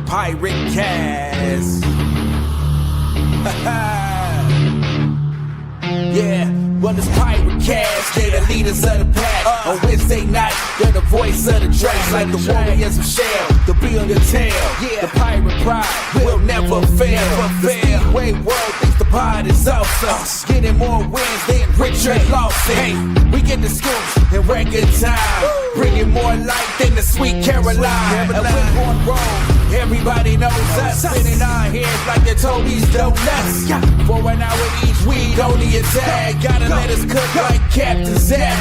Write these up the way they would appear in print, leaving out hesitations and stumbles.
PirateCast. Yeah, well, it's PirateCast. They're the leaders of the pack. On Wednesday night, they're the voice of the Drakes, like the warriors of Shell. The be on your tail. Yeah, the pirate pride will never fail. The Speedway world thinks the pod is awesome. Getting more wins than Richard Lawson. Hey, we get the scoops in record time. Bringing more light than the Sweet Caroline. And we're on roll. Everybody knows us. Spinning our heads like the Toby's Donuts. For an hour each week, only a tag. Gotta let us cook like Captain Zach.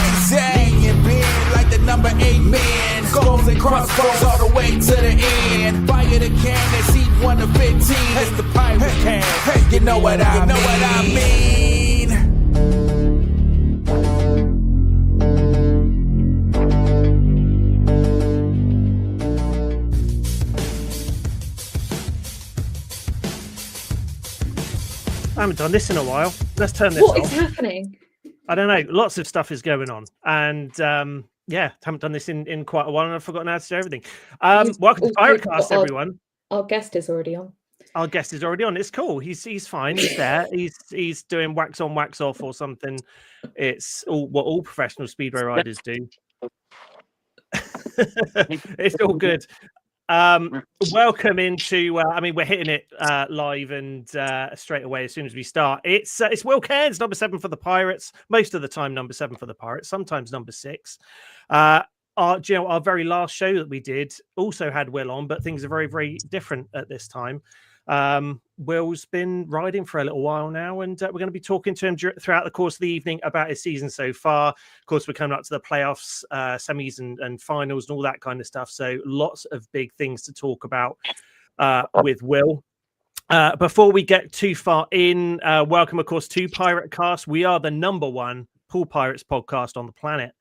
Laying big like the number 8 man. Skulls and crossbows all the way to the end. Fire the can that's C1 to 15. It's the pirate cast. You know what I mean. I haven't done this in a while. Let's turn this off. What is happening? I don't know. Lots of stuff is going on. And yeah, haven't done this in quite a while and I've forgotten how to do everything. Welcome to PirateCast, everyone. Our guest is already on. Our guest is already on. It's cool. He's fine. He's there. He's doing wax on, wax off or something. It's what all professional speedway riders do. It's all good. Welcome into I mean, we're hitting it live and straight away as soon as we start. It's Will Cairns, number 7 for the Pirates, most of the time number 7 for the Pirates, sometimes number 6. Our very last show that we did also had Will on, but things are very, very different at this time. Will's been riding for a little while now, and we're going to be talking to him throughout the course of the evening about his season so far. Of course, we're coming up to the playoffs, semis and finals and all that kind of stuff. So lots of big things to talk about with Will. Before we get too far in, welcome, of course, to PirateCast. We are the number 1 Poole Pirates podcast on the planet,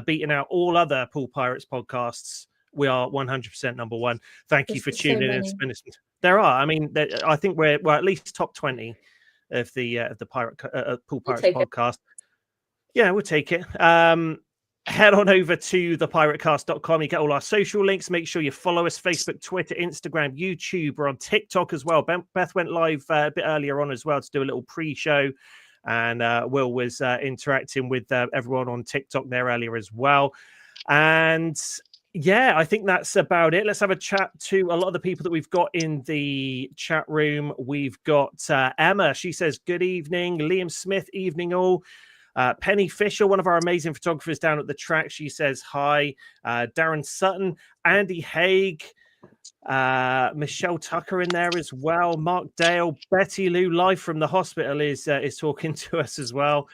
beating out all other Poole Pirates podcasts. We are 100% number 1. Thank you for tuning in and spending some. There are. I mean, I think we're at least top 20 of the Poole Pirates podcast. Yeah, we'll take it. Head on over to thepiratecast.com. You get all our social links. Make sure you follow us: Facebook, Twitter, Instagram, YouTube. We're on TikTok as well. Beth went live a bit earlier on as well to do a little pre-show, and Will was interacting with everyone on TikTok there earlier as well. And yeah, I think that's about it. Let's have a chat to a lot of the people that we've got in the chat room. We've got Emma. She says, good evening. Liam Smith, evening all. Penny Fisher, one of our amazing photographers down at the track. She says, hi. Darren Sutton, Andy Haig, Michelle Tucker in there as well. Mark Dale, Betty Lou, live from the hospital, is talking to us as well.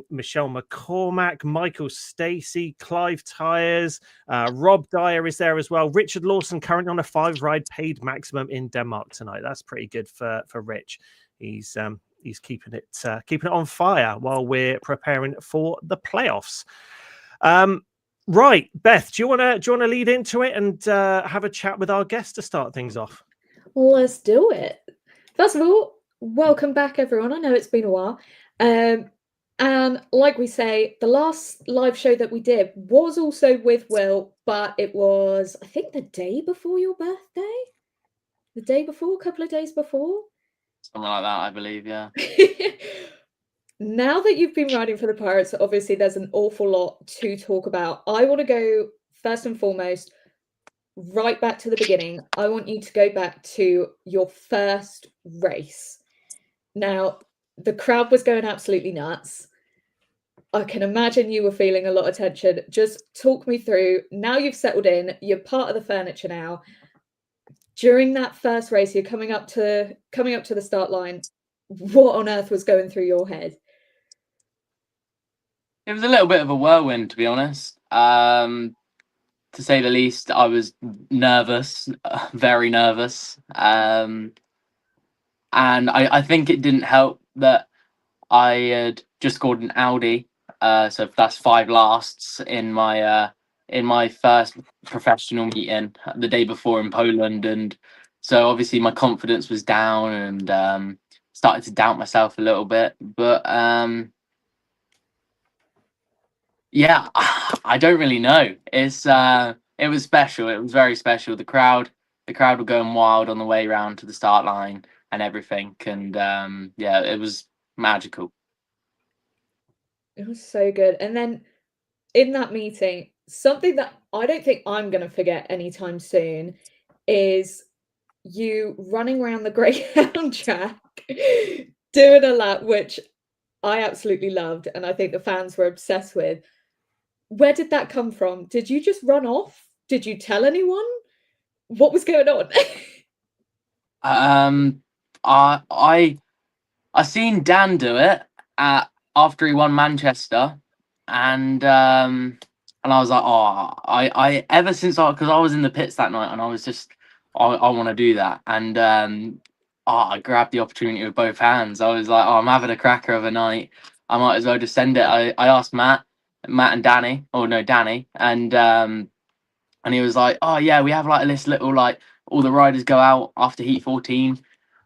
Michelle McCormack, Michael Stacey, Clive Tyres, Rob Dyer is there as well. Richard Lawson, currently on a 5-ride paid maximum in Denmark tonight. That's pretty good for Rich. He's keeping it on fire while we're preparing for the playoffs. Right, Beth, do you want to lead into it and have a chat with our guest to start things off? Let's do it. First of all, welcome back, everyone. I know it's been a while. And like we say, the last live show that we did was also with Will, but it was, I think, the day before your birthday? The day before, a couple of days before? Something like that, I believe, yeah. Now that you've been riding for the Pirates, obviously there's an awful lot to talk about. I want to go, first and foremost, right back to the beginning. I want you to go back to your first race. Now, the crowd was going absolutely nuts. I can imagine you were feeling a lot of tension. Just talk me through. Now you've settled in. You're part of the furniture now. During that first race, you're coming up to the start line. What on earth was going through your head? It was a little bit of a whirlwind, to be honest. To say the least, I was nervous, very nervous. And I think it didn't help that I had just scored an Audi. So that's 5 lasts in my first professional meeting the day before in Poland. And so obviously my confidence was down and started to doubt myself a little bit. But yeah, I don't really know. It was special. It was very special. The crowd the crowd were going wild on the way round to the start line and everything. And yeah, it was magical. It was so good. And then in that meeting, something that I don't think I'm going to forget anytime soon is you running around the Greyhound track doing a lap, which I absolutely loved, and I think the fans were obsessed with. Where did that come from? Did you just run off? Did you tell anyone? What was going on? I seen Dan do it after he won Manchester, and I was like, oh, I ever since because I was in the pits that night and I was just I want to do that, and I grabbed the opportunity with both hands. I was like, oh, I'm having a cracker of a night. I might as well just send it. I asked Matt and Danny, or no, Danny, and he was like, oh yeah, we have like this little like all the riders go out after heat 14,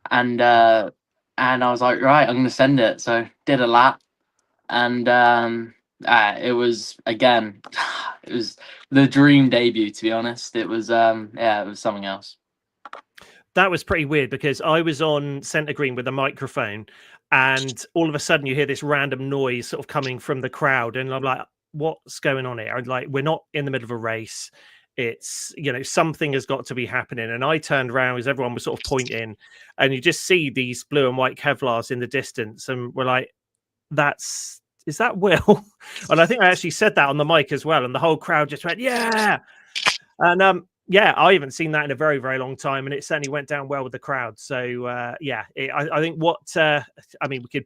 and I was like, right, I'm gonna send it. So did a lap, and it was again, it was the dream debut. To be honest, it was yeah, it was something else. That was pretty weird because I was on centre green with a microphone, and all of a sudden you hear this random noise sort of coming from the crowd, and I'm like, what's going on here? I'm like, we're not in the middle of a race. It's, you know, something has got to be happening. And I turned around as everyone was sort of pointing, and you just see these blue and white Kevlars in the distance, and we're like, is that Will? And I think I actually said that on the mic as well, and the whole crowd just went, yeah. And yeah, I haven't seen that in a very, very long time, and it certainly went down well with the crowd. So yeah, I think I mean, we could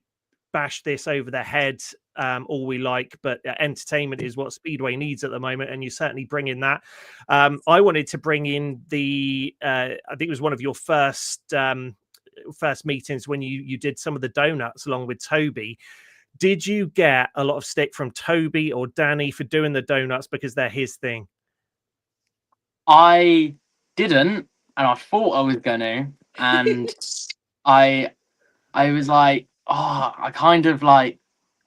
bash this over the head all we like, but entertainment is what Speedway needs at the moment, and you certainly bring in that. I wanted to bring in I think it was one of your first meetings when you did some of the donuts along with Toby. Did you get a lot of stick from Toby or Danny for doing the donuts because they're his thing? I didn't, and I thought I was gonna, and I was like, oh, I kind of like,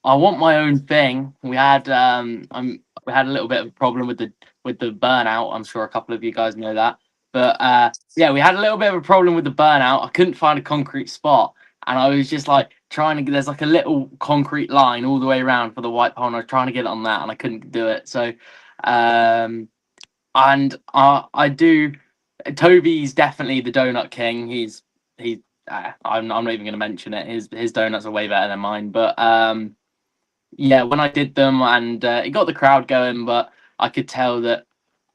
I want my own thing. We had we had a little bit of a problem with the burnout. I'm sure a couple of you guys know that, but yeah, we had a little bit of a problem with the burnout. I couldn't find a concrete spot, and I was just like trying to. There's like a little concrete line all the way around for the white pole, and I was trying to get it on that, and I couldn't do it. So. And I do. Toby's definitely the donut king. I'm not even going to mention it. His donuts are way better than mine. But yeah, when I did them, and it got the crowd going, but I could tell that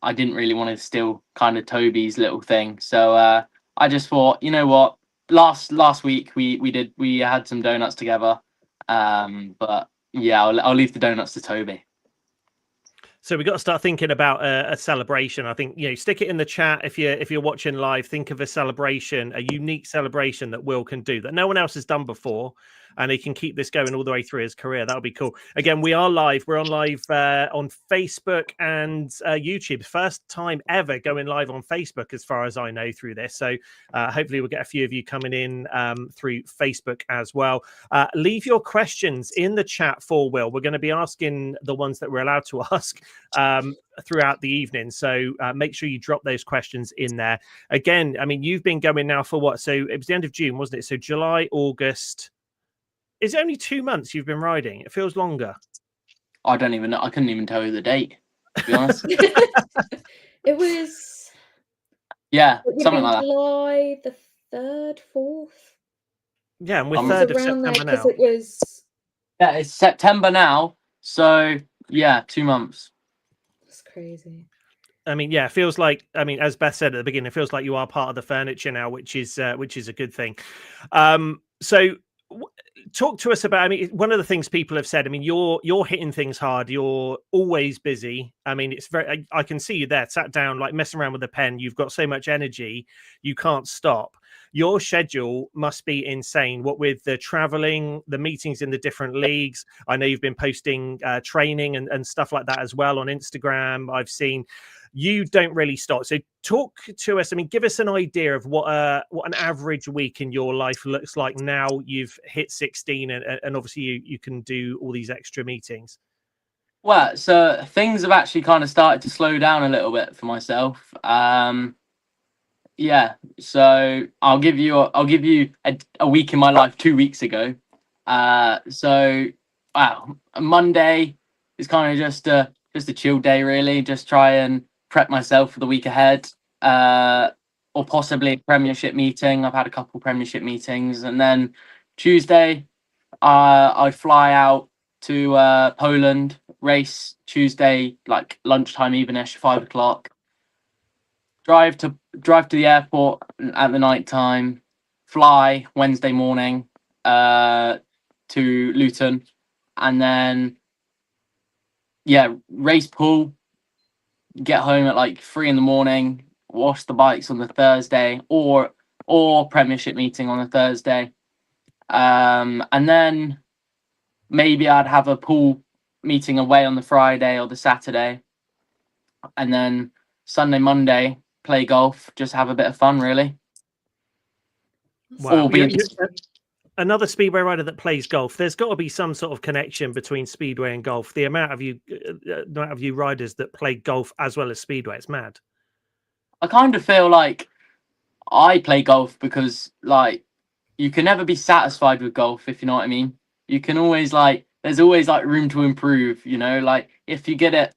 I didn't really want to steal kind of Toby's little thing. So I just thought, you know what? Last week we had some donuts together. But yeah, I'll leave the donuts to Toby. So we've got to start thinking about a celebration. I think, you know, stick it in the chat if you're watching live. Think of a celebration, a unique celebration that Will can do that no one else has done before, and he can keep this going all the way through his career. That would be cool. Again, we are live. We're on live on Facebook and YouTube. First time ever going live on Facebook, as far as I know, through this. So hopefully we'll get a few of you coming in through Facebook as well. Leave your questions in the chat for Will. We're going to be asking the ones that we're allowed to ask throughout the evening. So make sure you drop those questions in there. Again, I mean, you've been going now for what? So it was the end of June, wasn't it? So July, August. Is it only 2 months you've been riding? It feels longer. I don't even know. I couldn't even tell you the date, to be honest. It was... Yeah, something like that. July the 3rd, 4th? Yeah, and we're 3rd of September now. It was... Yeah, it's September now. So, yeah, 2 months. That's crazy. I mean, yeah, it feels like, I mean, as Beth said at the beginning, it feels like you are part of the furniture now, which is a good thing. So talk to us about, I mean, one of the things people have said, I mean, you're hitting things hard. You're always busy. I mean, it's very, I can see you there sat down, like messing around with a pen. You've got so much energy, you can't stop. Your schedule must be insane. What with the traveling, the meetings in the different leagues. I know you've been posting training and stuff like that as well on Instagram. I've seen you don't really stop. So talk to us. I mean, give us an idea of what an average week in your life looks like now you've hit 16 and obviously you can do all these extra meetings. Well, so things have actually kind of started to slow down a little bit for myself. Yeah, so I'll give you a week in my life 2 weeks ago. So wow, a Monday is kind of just a chill day really. Just try and prep myself for the week ahead. Or possibly a Premiership meeting. I've had a couple Premiership meetings, and then Tuesday, I fly out to Poland. Race Tuesday, like lunchtime, evenish, 5 o'clock. Drive to the airport at the night time, fly Wednesday morning to Luton, and then yeah, race Poole, get home at like 3 in the morning, wash the bikes on the Thursday, or Premiership meeting on the Thursday, and then maybe I'd have a Poole meeting away on the Friday or the Saturday, and then Sunday, Monday, play golf, just have a bit of fun, really. Wow. Or be Another speedway rider that plays golf. There's got to be some sort of connection between speedway and golf. The amount of you riders that play golf as well as speedway, it's mad. I kind of feel like I play golf because like you can never be satisfied with golf, if you know what I mean. You can always like there's always like room to improve, you know, like if you get it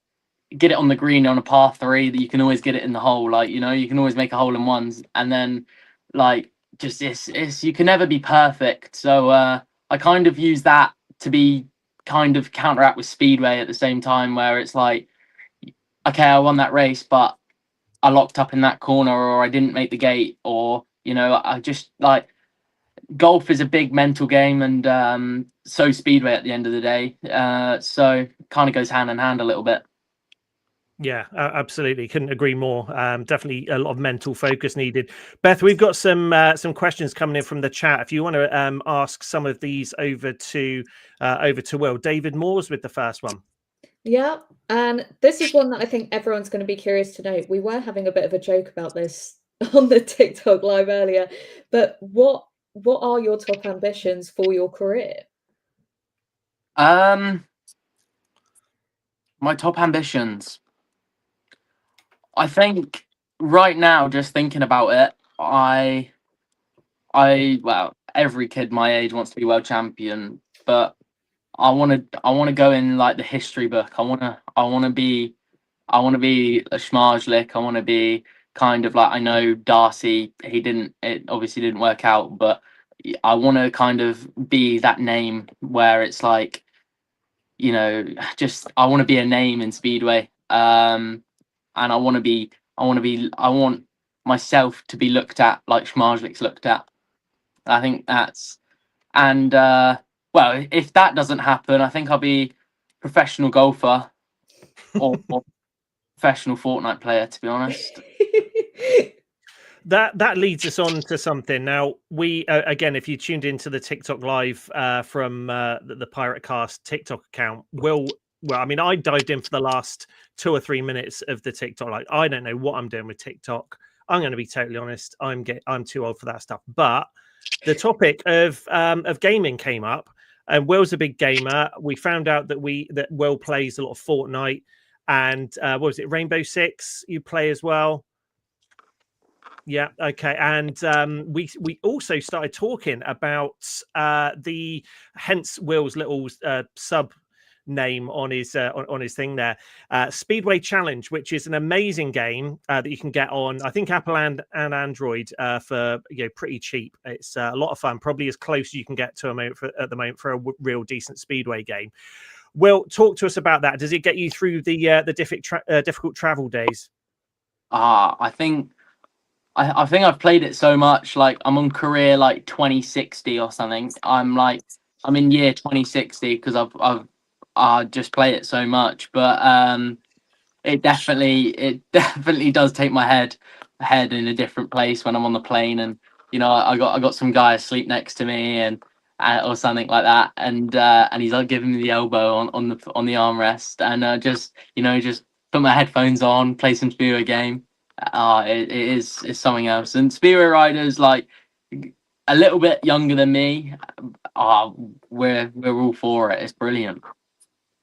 on the green on a par 3, that you can always get it in the hole, like, you know, you can always make a hole in ones, and then like just it's you can never be perfect. So I kind of use that to be kind of counteract with speedway at the same time, where it's like, okay, I won that race, but I locked up in that corner, or I didn't make the gate, or you know, I just like golf is a big mental game, and so speedway at the end of the day. So kind of goes hand in hand a little bit. Yeah, absolutely. Couldn't agree more. Definitely a lot of mental focus needed. Beth, we've got some questions coming in from the chat. If you want to ask some of these over to Will. David Moore's with the first one. Yeah, and this is one that I think everyone's going to be curious to know. We were having a bit of a joke about this on the TikTok live earlier, but what are your top ambitions for your career? My top ambitions. I think right now, just thinking about it, well, every kid my age wants to be world champion, but I want to go in like the history book. I want to be a Schmarzlik. I want to be kind of like, I know Darcy, it obviously didn't work out, but I want to kind of be that name where it's like, you know, just I want to be a name in speedway. And I want myself to be looked at like Schmarzlik's looked at. I think that's, and well, if that doesn't happen, I think I'll be professional golfer or professional Fortnite player, to be honest. That leads us on to something. Now, we again, if you tuned into the TikTok live from the PirateCast TikTok account, well, I mean, I dived in for the last 2 or 3 minutes of the TikTok. Like, I don't know what I'm doing with TikTok. I'm going to be totally honest. I'm too old for that stuff. But the topic of gaming came up, and Will's a big gamer. We found out that Will plays a lot of Fortnite, and what was it, Rainbow Six? You play as well. Yeah. Okay. And we also started talking about the hence Will's little sub name on his thing there, Speedway Challenge, which is an amazing game that you can get on, I think, Apple and Android for pretty cheap. It's a lot of fun, probably as close as you can get to at the moment for a real decent speedway game. Will, talk to us about that. Does it get you through the difficult travel days? I think I've played it so much, like I'm on career like 2060 or something. I'm in year 2060 because I just play it so much. But it definitely does take my head in a different place when I'm on the plane, and you know, I got some guy asleep next to me and or something like that, and he's like giving me the elbow on the armrest, and just put my headphones on, play some Speedway game. It's something else. And Speedway riders like a little bit younger than me, we're all for it. It's brilliant.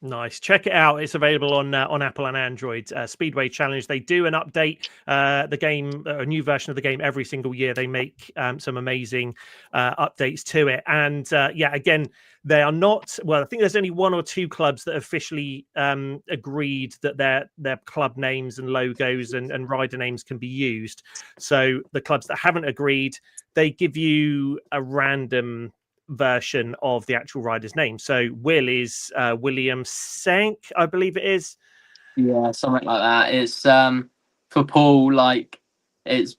Nice. Check it out. It's available on Apple and Android. Speedway Challenge. They do an update, the game, a new version of the game every single year. They make some amazing updates to it. And yeah, again, they are not. Well, I think there's only 1 or 2 clubs that officially agreed that their club names and logos and rider names can be used. So the clubs that haven't agreed, they give you a random version of the actual rider's name. So Will is William Sank, I believe it is. Yeah, something like that. It's for Poole, like it's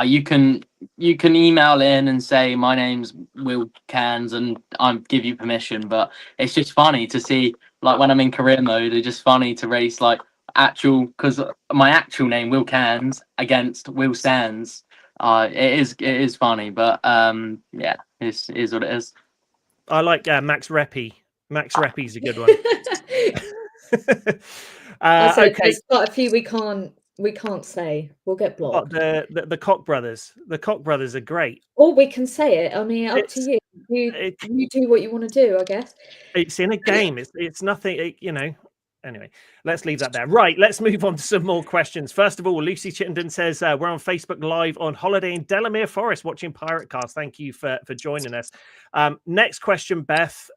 you can email in and say my name's Will Cairns and I give you permission, but it's just funny to see, like, when I'm in career mode, it's just funny to race like actual, because my actual name Will Cairns against Will Sands. It is funny, but yeah, it is what it is. I like Max Reppy. Max Reppy's a good one. Okay, Okay, there's quite a few we can't say. We'll get but blocked. the Koch brothers. The Koch brothers are great. Or we can say it. I mean, up to you. You do what you want to do, I guess. It's in a game. It's nothing. You know. Anyway, let's leave that there. Right, let's move on to some more questions. First of all, Lucy Chittenden says we're on Facebook Live on holiday in Delamere Forest watching PirateCast. Thank you for joining us. Next question, Beth,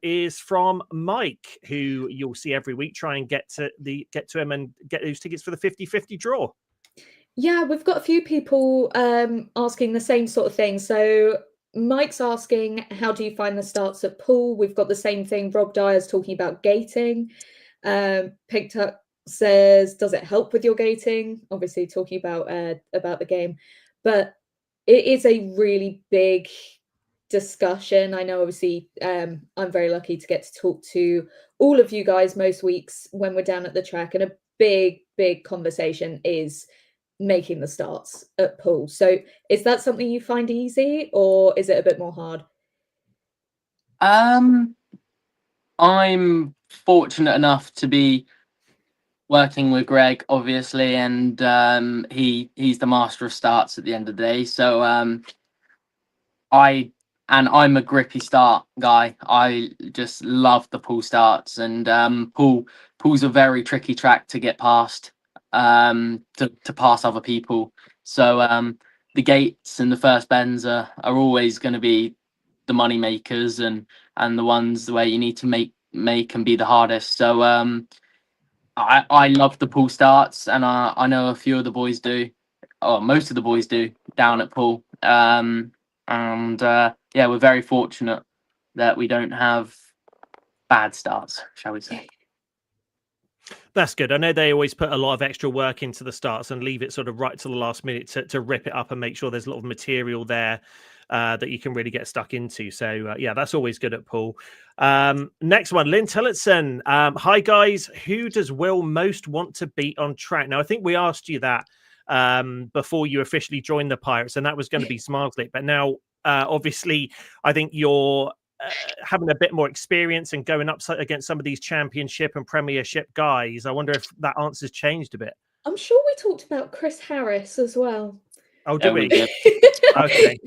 is from Mike, who you'll see every week. Try and get to him and get those tickets for the 50-50 draw. Yeah, we've got a few people asking the same sort of thing. So Mike's asking, how do you find the starts at Poole? We've got the same thing. Rob Dyer's talking about gating. Picked Up says, does it help with your gating? Obviously talking about the game, but it is a really big discussion. I know, obviously, I'm very lucky to get to talk to all of you guys most weeks when we're down at the track, and a big conversation is making the starts at Poole. So is that something you find easy, or is it a bit more hard? I'm fortunate enough to be working with Greg, obviously, and he's the master of starts at the end of the day. So I'm a grippy start guy. I just love the Poole starts, and Poole's a very tricky track to get past, to pass other people. So the gates and the first bends are always going to be the money makers, and the ones where you need to make and be the hardest. So I love the Poole starts, and I know a few of the boys do, or most of the boys do down at Poole. And yeah, we're very fortunate that we don't have bad starts, shall we say. That's good. I know they always put a lot of extra work into the starts and leave it sort of right to the last minute to rip it up and make sure there's a lot of material there that you can really get stuck into. So yeah, that's always good at Poole. Next one, Lynn Tillotson. Hi guys, who does Will most want to beat on track? Now, I think we asked you that before you officially joined the Pirates, and that was going to be Smarsley. But now, obviously, I think you're having a bit more experience and going up against some of these championship and premiership guys. I wonder if that answer's changed a bit. I'm sure we talked about Chris Harris as well. Oh, did we? Okay.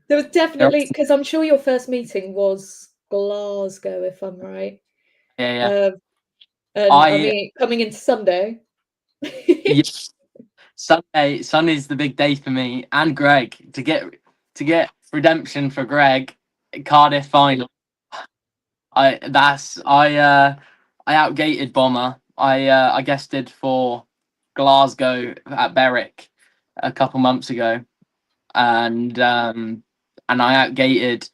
There was definitely, because I'm sure your first meeting was Glasgow, if I'm right. Yeah. And I mean, coming into Sunday. Yes. Sunday's the big day for me and Greg to get redemption for Greg. Cardiff final. I outgated Bomber. I guested for Glasgow at Berwick a couple months ago, and I outgated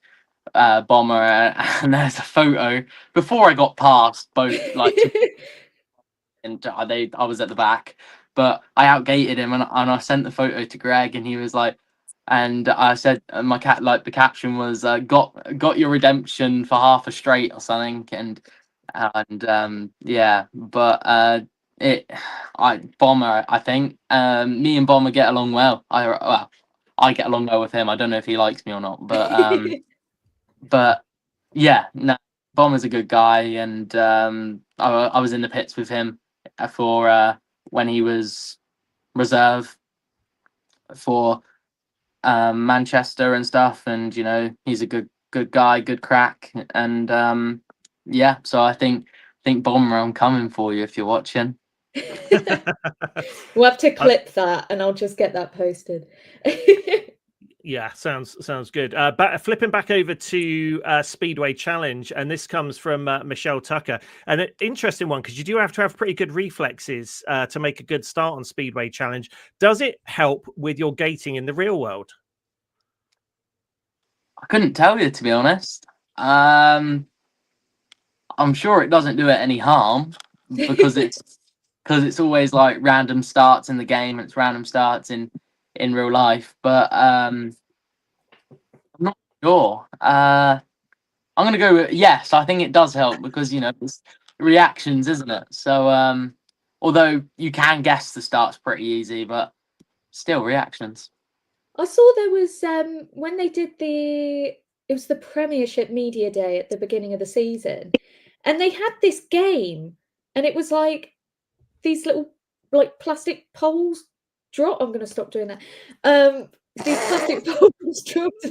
Bomber, and there's a photo before I got past both, like, and I was at the back, but I outgated him, and I sent the photo to Greg, and he was like, and I said the caption was got your redemption for half a straight or something, and yeah, but Bomber, I think me and Bomber get along well. I get along well with him. I don't know if he likes me or not, but but yeah, no, Bomber's a good guy, and I was in the pits with him for when he was reserve for Manchester and stuff, and he's a good guy, good crack, and yeah, so I think think Bomber, I'm coming for you if you're watching. We'll have to clip that, and I'll just get that posted. Yeah, sounds good. Flipping back over to Speedway Challenge, and this comes from Michelle Tucker. And an interesting one, because you do have to have pretty good reflexes to make a good start on Speedway Challenge. Does it help with your gating in the real world? I couldn't tell you, to be honest. I'm sure it doesn't do it any harm because it's always like random starts in the game and it's random starts in real life. But I'm not sure. I'm gonna go with yes. I think it does help because it's reactions, isn't it? So although you can guess the starts pretty easy, but still reactions. I saw there was when they did it was the Premiership Media Day at the beginning of the season, and they had this game, and it was like these little like plastic poles drop. I'm going to stop doing that. These plastic poles dropped.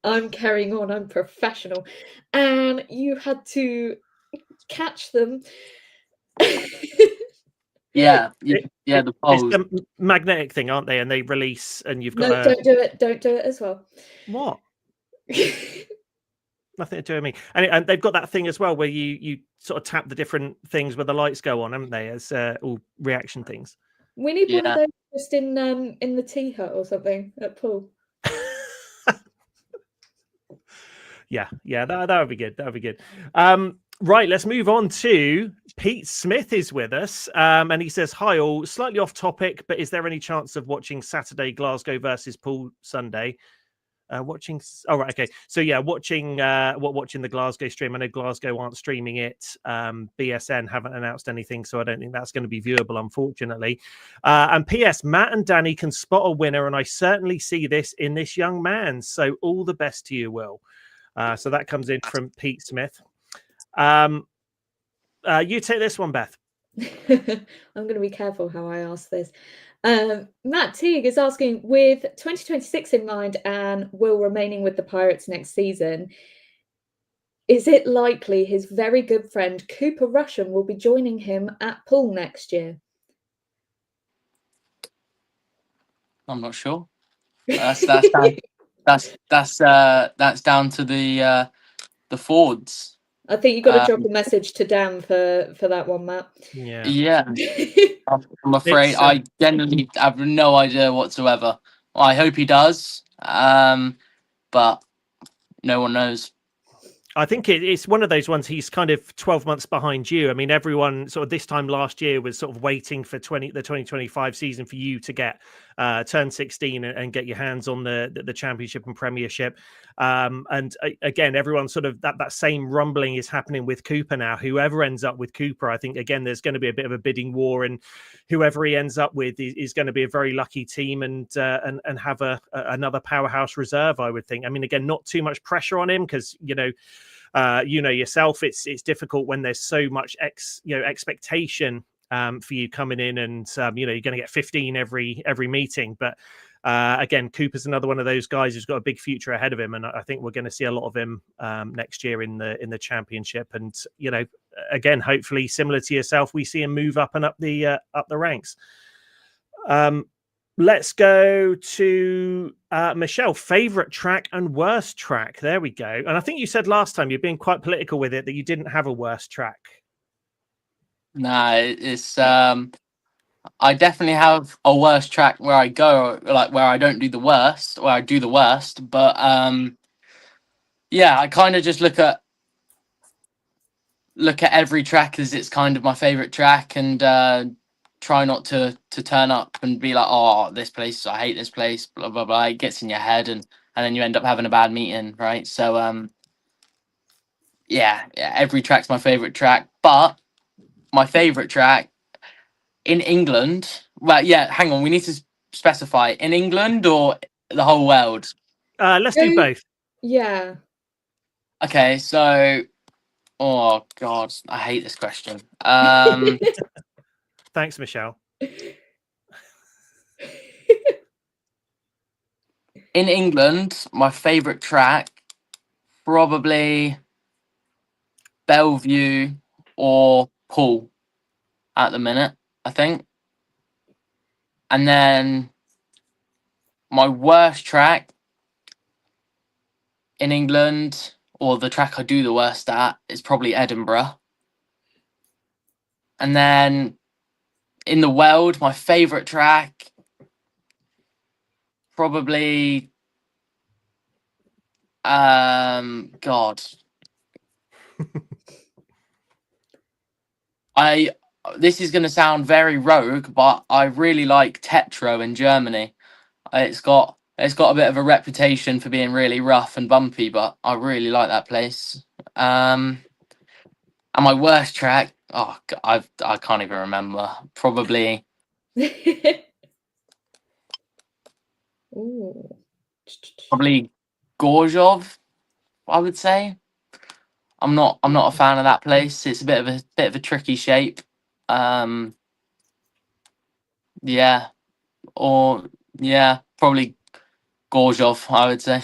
I'm carrying on. I'm professional, and you had to catch them. Yeah, the poles. It's the magnetic thing, aren't they? And they release, and you've got No, don't do it. Don't do it as well. What? Nothing to do with me. And they've got that thing as well where you sort of tap the different things where the lights go on, haven't they? As all reaction things. We need one of those just in the tea hut or something at Poole. Yeah, that would be good. That would be good. Right, let's move on to Pete Smith is with us, and he says, "Hi all, slightly off topic, but is there any chance of watching Saturday Glasgow versus Poole Sunday?" Watching. Oh, right. Okay. So yeah, watching the Glasgow stream. I know Glasgow aren't streaming it. BSN haven't announced anything, so I don't think that's going to be viewable, unfortunately. And P.S. Matt and Danny can spot a winner, and I certainly see this in this young man. So all the best to you, Will. So that comes in from Pete Smith. You take this one, Beth. I'm going to be careful how I ask this. Matt Teague is asking, with 2026 in mind and Will remaining with the Pirates next season, is it likely his very good friend Cooper Russian will be joining him at Poole next year? I'm not sure. That's down to the Fords. I think you've got to drop a message to Dan for that one, Matt. Yeah. I'm afraid I genuinely have no idea whatsoever. I hope he does, but no one knows. I think it's one of those ones. He's kind of 12 months behind you. I mean, everyone sort of this time last year was sort of waiting for the 2025 season for you to get turn 16 and get your hands on the championship and premiership. And again, everyone sort of that same rumbling is happening with Cooper now. Whoever ends up with Cooper, I think again there's going to be a bit of a bidding war, and whoever he ends up with is going to be a very lucky team and have another powerhouse reserve. I would think. I mean, again, not too much pressure on him because yourself, it's difficult when there's so much expectation for you coming in, and you're going to get 15 every meeting. But again, Cooper's another one of those guys who's got a big future ahead of him, and I think we're going to see a lot of him next year in the championship. And again, hopefully, similar to yourself, we see him move up and up the ranks. Let's go to Michelle. Favorite track and worst track. There we go. And I think you said last time, you're being quite political with it, that you didn't have a worst track. Nah, it's I definitely have a worst track where I go, like where I don't do the worst, where I do the worst. But yeah, I kind of just look at every track as it's kind of my favorite track, and try not to turn up and be like, oh, this place, I hate this place, blah blah blah. It gets in your head, and then you end up having a bad meeting, right? So yeah, every track's my favorite track, but my favorite track in England. Well, yeah, hang on, we need to specify in England or the whole world. Let's do both. Yeah. Okay, so oh god, I hate this question. Thanks, Michelle. In England, my favourite track, probably Bellevue or Poole at the minute, I think. And then my worst track in England, or the track I do the worst at, is probably Edinburgh. And then in the world, my favourite track, probably God. This is gonna sound very rogue, but I really like Tetro in Germany. It's got a bit of a reputation for being really rough and bumpy, but I really like that place. And my worst track, I can't even remember. Probably Ooh. Gorzhov, I would say. I'm not a fan of that place. It's a bit of a tricky shape. Yeah, probably Gorzhov, I would say.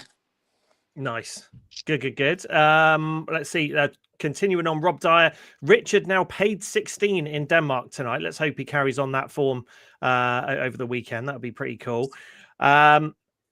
Nice. Good. Let's see. Continuing on, Rob Dyer. Richard now paid 16 in Denmark tonight. Let's hope he carries on that form over the weekend. That would be pretty cool.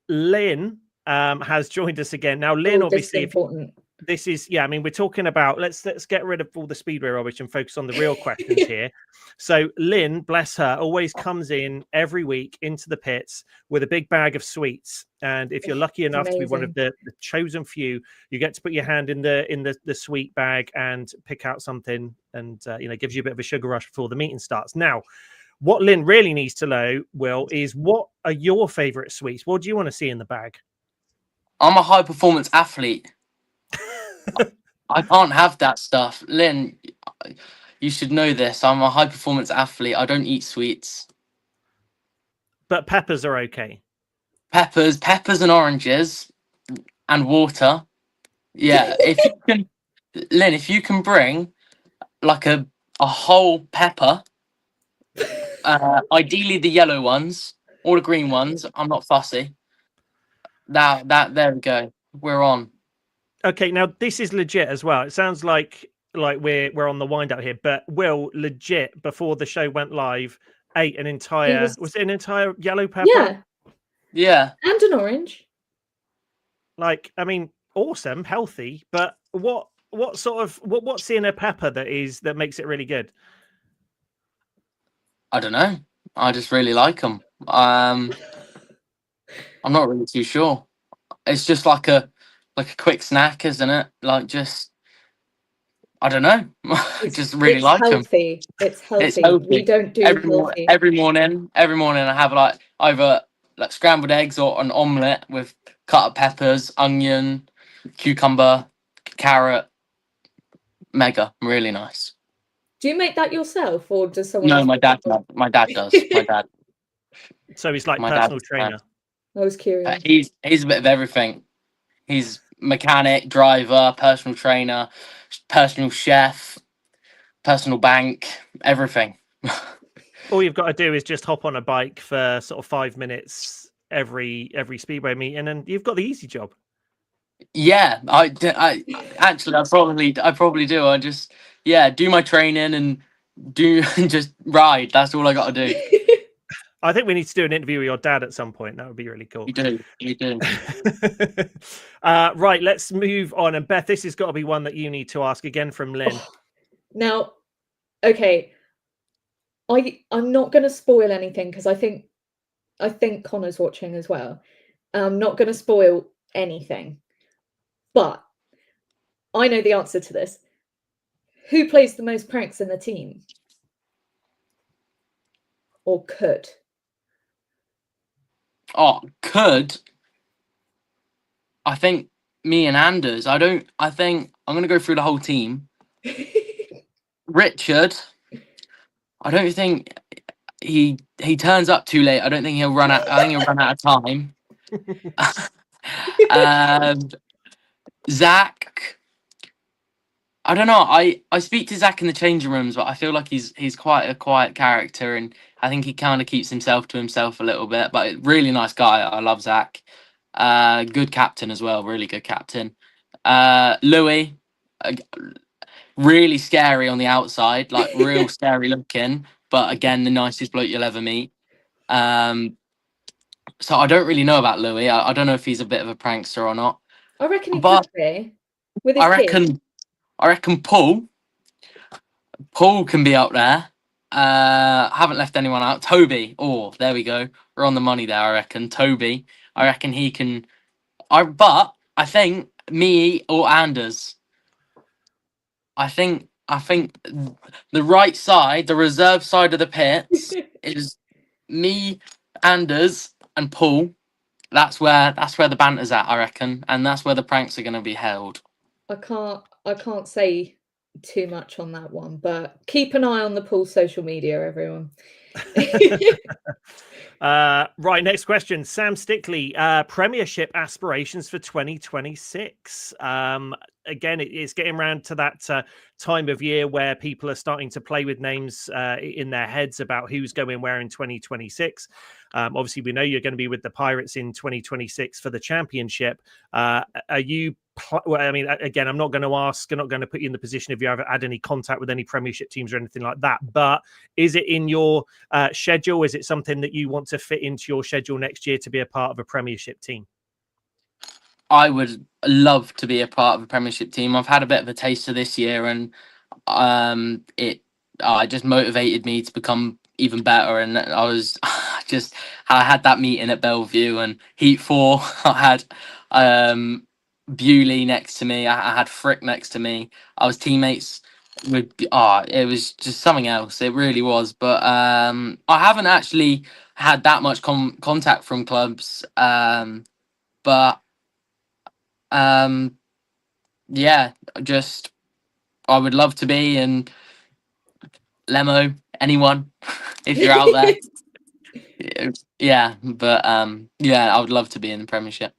Lynn has joined us again. Now, Lynn, obviously, important. This is, I mean, we're talking about let's get rid of all the speedway rubbish and focus on the real questions here. So Lynn, bless her, always comes in every week into the pits with a big bag of sweets. And if you're lucky enough to be one of the chosen few, you get to put your hand in the sweet bag and pick out something, and gives you a bit of a sugar rush before the meeting starts. Now, what Lynn really needs to know, Will, is what are your favorite sweets? What do you want to see in the bag? I'm a high performance athlete. I can't have that stuff. Lynn, you should know this. I'm a high performance athlete. I don't eat sweets. But peppers are okay. Peppers and oranges and water. Yeah. If you can, Lynn, if you can bring like a whole pepper, ideally the yellow ones or the green ones. I'm not fussy. There we go. We're on. Okay, now this is legit as well. It sounds like we're on the wind up here, but Will legit before the show went live ate an entire was it an entire yellow pepper? Yeah, and an orange. Like, I mean, awesome, healthy, but what's in a pepper that makes it really good? I don't know. I just really like them. I'm not really too sure. It's just like a quick snack, isn't it? Like, just I don't know. I just really like them. It's healthy. We don't do healthy. Every morning I have like either like scrambled eggs or an omelette with cut up peppers, onion, cucumber, carrot. Mega, really nice. Do you make that yourself, or does someone? No, my dad does. My dad. So he's like personal trainer. I was curious. He's a bit of everything. He's mechanic, driver, personal trainer, personal chef, personal bank, everything. All you've got to do is just hop on a bike for sort of 5 minutes every speedway meeting, and you've got the easy job. Yeah, I probably do. I just do my training and just ride. That's all I got to do. I think we need to do an interview with your dad at some point. That would be really cool. You do. Right, let's move on. And Beth, this has got to be one that you need to ask again from Lynn. Now, okay, I'm not going to spoil anything because I think Connor's watching as well. I'm not going to spoil anything, but I know the answer to this. Who plays the most pranks in the team? Or could? Oh, could. I think me and Anders. I think I'm going to go through the whole team. Richard, I don't think he turns up too late. I don't think he'll run out. I think he'll run out of time. Zach, I don't know. I speak to Zach in the changing rooms, but I feel like he's quite a quiet character, and I think he kind of keeps himself to himself a little bit. But really nice guy. I love Zach. Good captain as well. Really good captain. Louis. really scary on the outside, like real scary looking, but again, the nicest bloke you'll ever meet. So I don't really know about Louis. I don't know if he's a bit of a prankster or not. I reckon he But could be with his I kids. reckon Poole can be up there. Haven't left anyone out. Toby. Oh, there we go. We're on the money there, I reckon. Toby. I reckon he can. But I think me or Anders. I think the right side, the reserve side of the pits, is me, Anders, and Poole. That's where the banter's at, I reckon, and that's where the pranks are going to be held. I can't say too much on that one, but keep an eye on the Poole social media, everyone. Right, next question. Sam Stickley, Premiership aspirations for 2026. Again, it's getting around to that time of year where people are starting to play with names in their heads about who's going where in 2026. Obviously, we know you're going to be with the Pirates in 2026 for the championship. Are you? Well, I mean, again, I'm not going to ask. I'm not going to put you in the position if you ever had any contact with any Premiership teams or anything like that. But is it in your schedule? Is it something that you want to fit into your schedule next year to be a part of a Premiership team? I would love to be a part of a Premiership team. I've had a bit of a taste of this year, and it just motivated me to become even better. And I was I had that meeting at Bellevue and Heat 4. I had Bewley next to me. I had Frick next to me. I was teammates with. It was just something else. It really was. But I haven't actually had that much contact from clubs. But yeah, just I would love to be, and Lemo, anyone, if you're out there. Yeah, but yeah, I would love to be in the Premiership.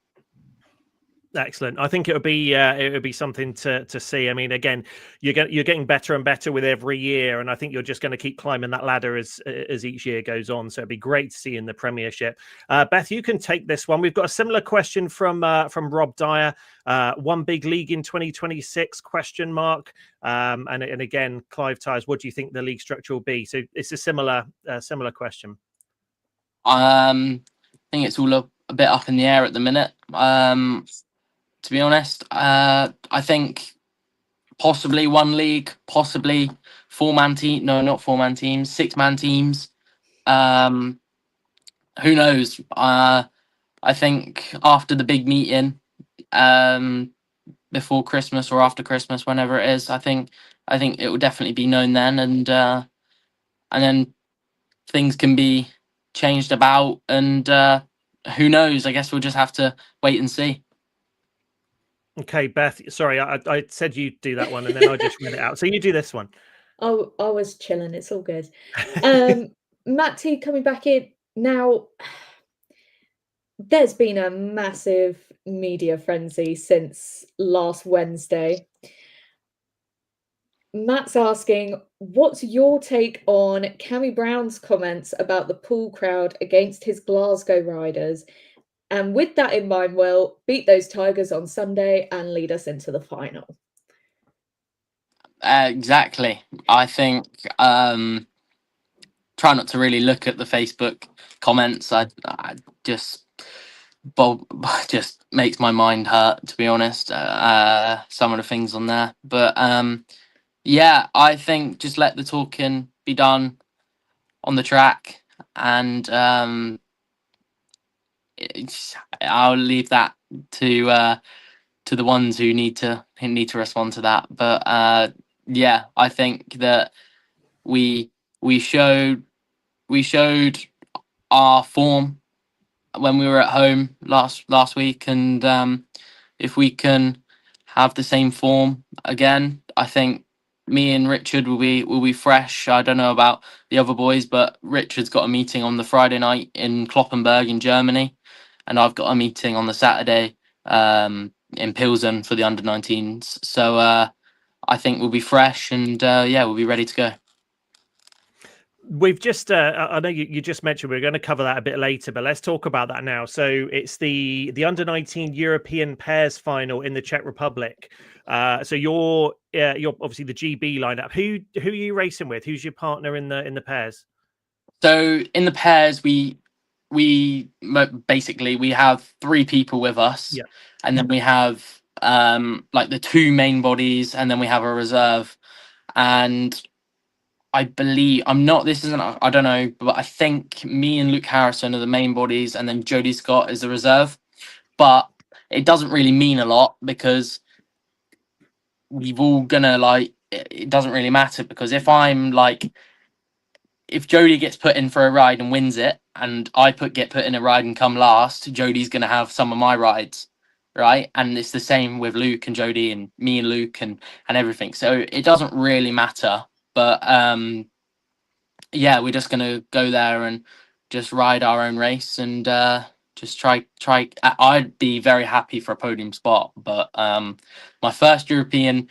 Excellent. I think it would be something to see. I mean, again, you're getting better and better with every year, and I think you're just going to keep climbing that ladder as each year goes on. So it'd be great to see in the Premiership. Beth, you can take this one. We've got a similar question from Rob Dyer. One big league in 2026? Question mark. And again, Clive Tyres, what do you think the league structure will be? So it's a similar question. I think it's all a bit up in the air at the minute. To be honest, I think possibly one league, possibly 4-man team. No, not 4-man teams, 6-man teams. Who knows? I think after the big meeting, before Christmas or after Christmas, whenever it is, I think it will definitely be known then, and then things can be changed about, and who knows? I guess we'll just have to wait and see. Okay, Beth, sorry, I said you'd do that one and then I just read it out. So you do this one. Oh, I was chilling. It's all good. Matt T coming back in. Now, there's been a massive media frenzy since last Wednesday. Matt's asking, what's your take on Cammy Brown's comments about the Poole crowd against his Glasgow Riders? And with that in mind, we'll beat those Tigers on Sunday and lead us into the final. Exactly. I think try not to really look at the Facebook comments. I just makes my mind hurt, to be honest. Some of the things on there, but yeah, I think just let the talking be done on the track, and I'll leave that to the ones who need to respond to that. But yeah, I think that we showed our form when we were at home last week, and if we can have the same form again, I think me and Richard will be fresh. I don't know about the other boys, but Richard's got a meeting on the Friday night in Kloppenburg in Germany, and I've got a meeting on the Saturday in Pilsen for the under-19s. So I think we'll be fresh, and yeah, we'll be ready to go. We've just, I know you just mentioned we're going to cover that a bit later, but let's talk about that now. So it's the under-19 European pairs final in the Czech Republic. So you're obviously the GB lineup. Who are you racing with? Who's your partner in the pairs? So in the pairs, we basically we have 3 people with us, Yeah. and then we have like the 2 main bodies, and then we have a reserve. And I believe I don't know, but I think me and Luke Harrison are the main bodies, and then Jody Scott is the reserve. But it doesn't really mean a lot because we've all gonna it doesn't really matter, because if Jody gets put in for a ride and wins it, and I get put in a ride and come last, Jody's gonna have some of my rides, right? And it's the same with Luke and Jody and me and Luke and everything. So it doesn't really matter. But yeah, we're just gonna go there and just ride our own race and just try. I'd be very happy for a podium spot, but my first European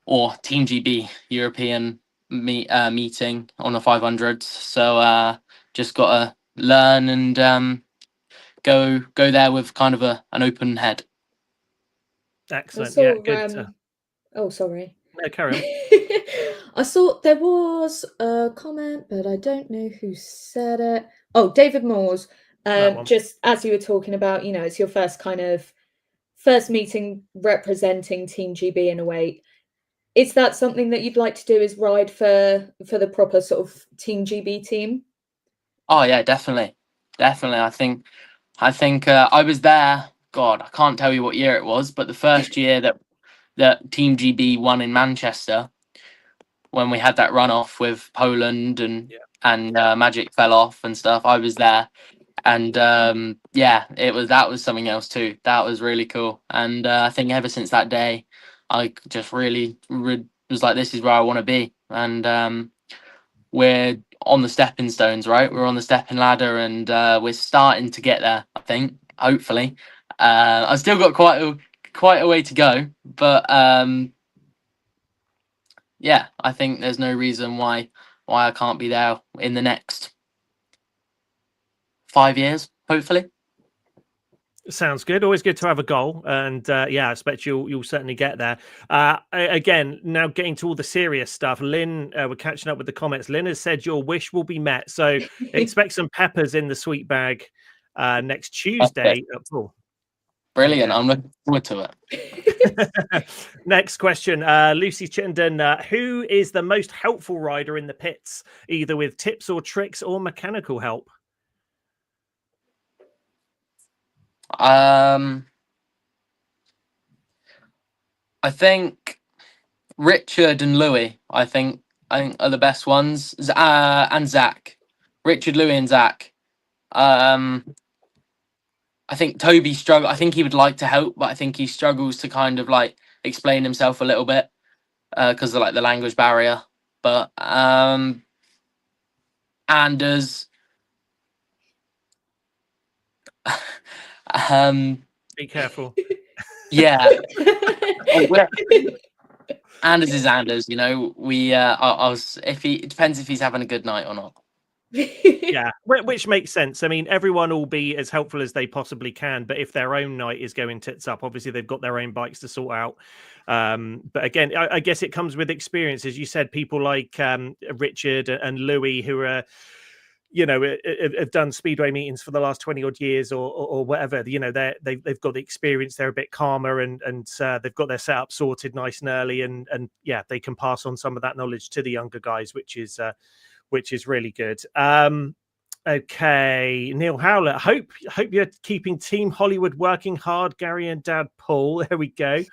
or Team GB European meeting on the 500s, so just gotta learn and go there with kind of an open head. Excellent. saw, Yeah, good. Oh, sorry. No, carry on. I saw there was a comment, but I don't know who said it. Oh, David Moores. Just as you were talking about, it's your first meeting representing Team GB in a way. Is that something that you'd like to do? Is ride for the proper sort of Team GB team? Oh yeah, definitely. I think I was there. God, I can't tell you what year it was, but the first year that Team GB won in Manchester, when we had that runoff with Poland and Magic fell off and stuff, I was there, and that was something else too. That was really cool, and I think ever since that day, I just really was like, this is where I want to be, and we're on the stepping stones, right? We're on the stepping ladder, and we're starting to get there. I think, hopefully, I've still got quite a way to go, but yeah, I think there's no reason why I can't be there in the next 5 years, hopefully. Sounds good. Always good to have a goal, and yeah, I expect you'll certainly get there. Again, now getting to all the serious stuff. Lynn, we're catching up with the comments. Lynn has said your wish will be met, so expect some peppers in the sweet bag next Tuesday at Poole. Brilliant. I'm looking forward to it. Next question. Lucy Chittenden, who is the most helpful rider in the pits, either with tips or tricks or mechanical help? I think Richard and Louis, I think are the best ones. And Zach. Richard, Louis, and Zach. I think Toby I think he would like to help, but I think he struggles to kind of like explain himself a little bit because of like the language barrier. But Anders, be careful. Yeah. Anders is Anders, we it depends if he's having a good night or not. Yeah, which makes sense. I mean, everyone will be as helpful as they possibly can, but if their own night is going tits up, obviously they've got their own bikes to sort out. But again, I guess it comes with experience. As you said, people like Richard and Louis, who are, have done speedway meetings for the last 20 odd years or whatever, they've got the experience. They're a bit calmer and they've got their setup sorted nice and early. And yeah, they can pass on some of that knowledge to the younger guys, which is really good. Okay, Neil Howlett, hope you're keeping Team Hollywood working hard, Gary and Dad Poole. There we go.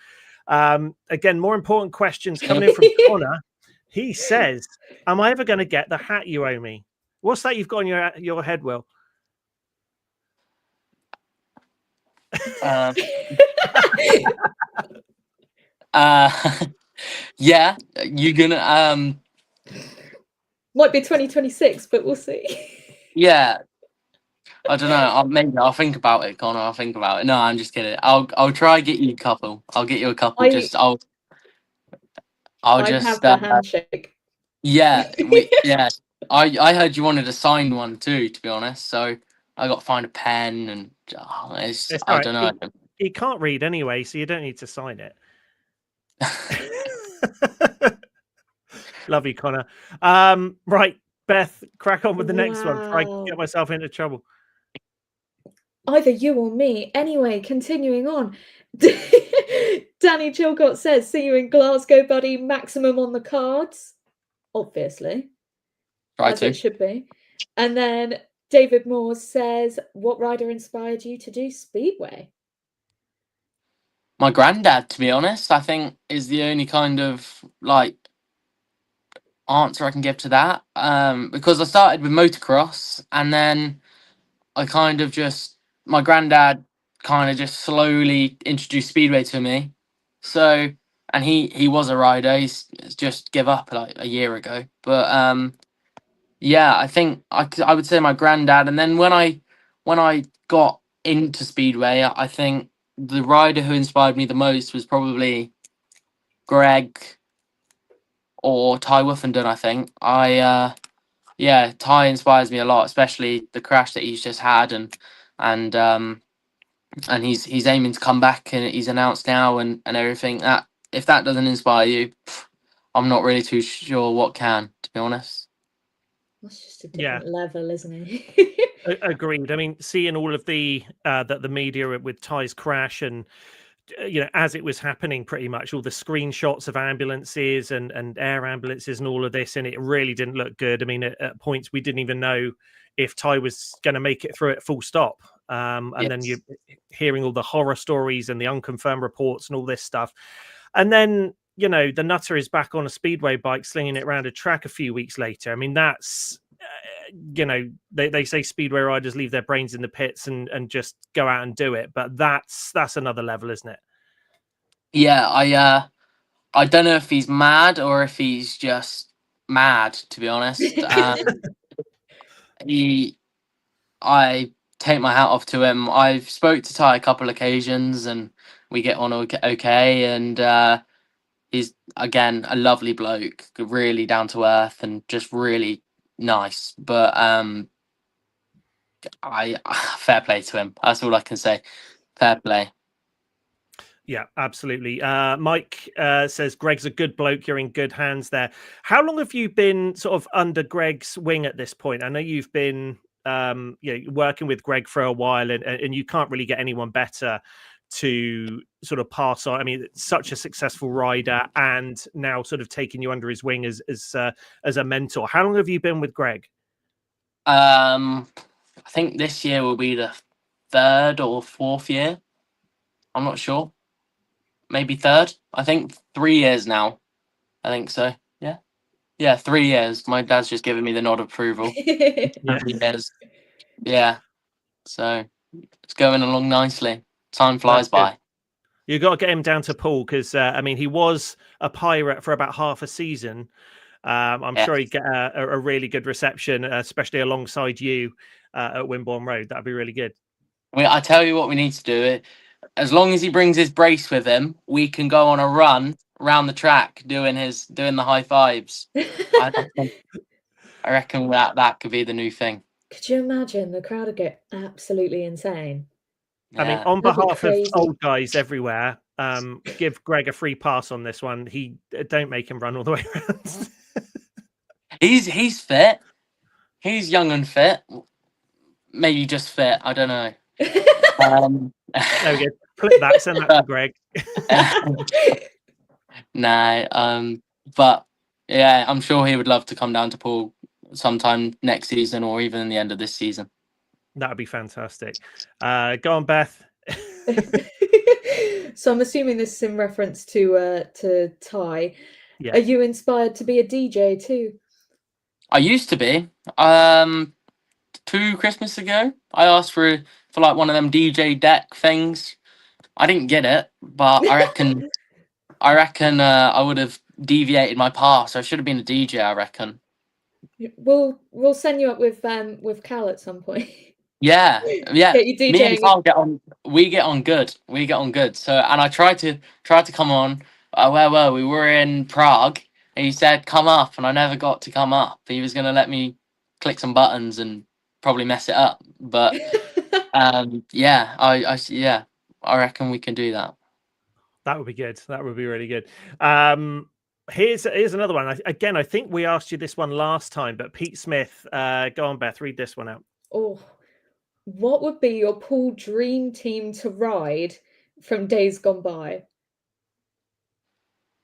Again, more important questions coming in from Connor. He says, am I ever going to get the hat you owe me? What's that you've got on your head, Will? Yeah, you're gonna might be 2026, but we'll see. Yeah, I don't know. Maybe I'll think about it, Connor. I'll think about it. No, I'm just kidding. I'll try get you a couple. I'll get you a couple. I'll I just have the handshake. Yeah, I heard you wanted a signed one too, to be honest. So I got to find a pen and It's I all right. don't know. He can't read anyway, so you don't need to sign it. Love you, Connor. Right, Beth, crack on with the next one. Before I get Wow. myself into trouble. Either you or me. Anyway, continuing on. Danny Chilcott says, "See you in Glasgow, buddy. Maximum on the cards." Obviously, Try as to. it should be. And then David Moore says, "What rider inspired you to do Speedway?" My granddad, to be honest, I think is the only kind of like answer I can give to that. Because I started with motocross and then I kind of just my granddad kind of just slowly introduced speedway to me. So and he was a rider. He's just give up like a year ago. But yeah, I think I would say my granddad. And then when I got into speedway, I think the rider who inspired me the most was probably Greg or Ty Woofenden. I think yeah, Ty inspires me a lot, especially the crash that he's just had, and and he's aiming to come back, and he's announced now, and everything. That if that doesn't inspire you, I'm not really too sure what can, to be honest. That's just a Yeah. different level, isn't it? Agreed. I mean, seeing all of the media with Ty's crash and as it was happening, pretty much all the screenshots of ambulances and air ambulances and all of this, and it really didn't look good. I mean, at points we didn't even know if Ty was going to make it through it full stop. And then Yes. you're hearing all the horror stories and the unconfirmed reports and all this stuff. And then, the nutter is back on a speedway bike, slinging it around a track a few weeks later. I mean, that's, they say speedway riders leave their brains in the pits and just go out and do it. But that's another level, isn't it? Yeah, I don't know if he's mad or if he's just mad, to be honest. He I take my hat off to him. I've spoke to Ty a couple occasions and we get on okay, and he's again a lovely bloke, really down to earth and just really nice. But I fair play to him. That's all I can say. Fair play. Yeah, absolutely. Mike says Greg's a good bloke. You're in good hands there. How long have you been sort of under Greg's wing at this point? I know you've been working with Greg for a while, and you can't really get anyone better to sort of pass on. I mean, such a successful rider, and now sort of taking you under his wing as a mentor. How long have you been with Greg? I think this year will be the 3rd or 4th year. I'm not sure. Maybe 3rd. I think 3 years now. I think so. Yeah, 3 years. My dad's just given me the nod of approval. 3 years. Yeah. So it's going along nicely. Time flies by. You got to get him down to Poole because I mean, he was a pirate for about half a season. I'm sure he'd get a really good reception, especially alongside you at Wimborne Road. That'd be really good. I tell you what we need to do. As long as he brings his brace with him, we can go on a run around the track doing the high fives. I reckon that could be the new thing. Could you imagine? The crowd would get absolutely insane. Yeah. I mean, on behalf of old guys everywhere, give Greg a free pass on this one. Don't make him run all the way around. He's fit. He's young and fit. Maybe just fit. I don't know. There we go. Flip that. Send that to Greg. No. But yeah, I'm sure he would love to come down to Poole sometime next season or even in the end of this season. That would be fantastic. Go on, Beth. So I'm assuming this is in reference to Ty. Yeah. Are you inspired to be a DJ too? I used to be. 2 Christmas ago, I asked for like one of them DJ deck things. I didn't get it, but I reckon I would have deviated my path. So I should have been a DJ. I reckon. We'll send you up with Cal at some point. Yeah. Get you DJing. Me and Carl get on. We get on good. So, and I tried to come on. Where were we? We were in Prague, He said, "Come up," and I never got to come up. He was going to let me click some buttons and probably mess it up. But yeah, I reckon we can do that. That would be good. That would be really good. Here's another one. I think we asked you this one last time, but Pete Smith, go on, Beth, read this one out. Oh, what would be your pool dream team to ride from days gone by?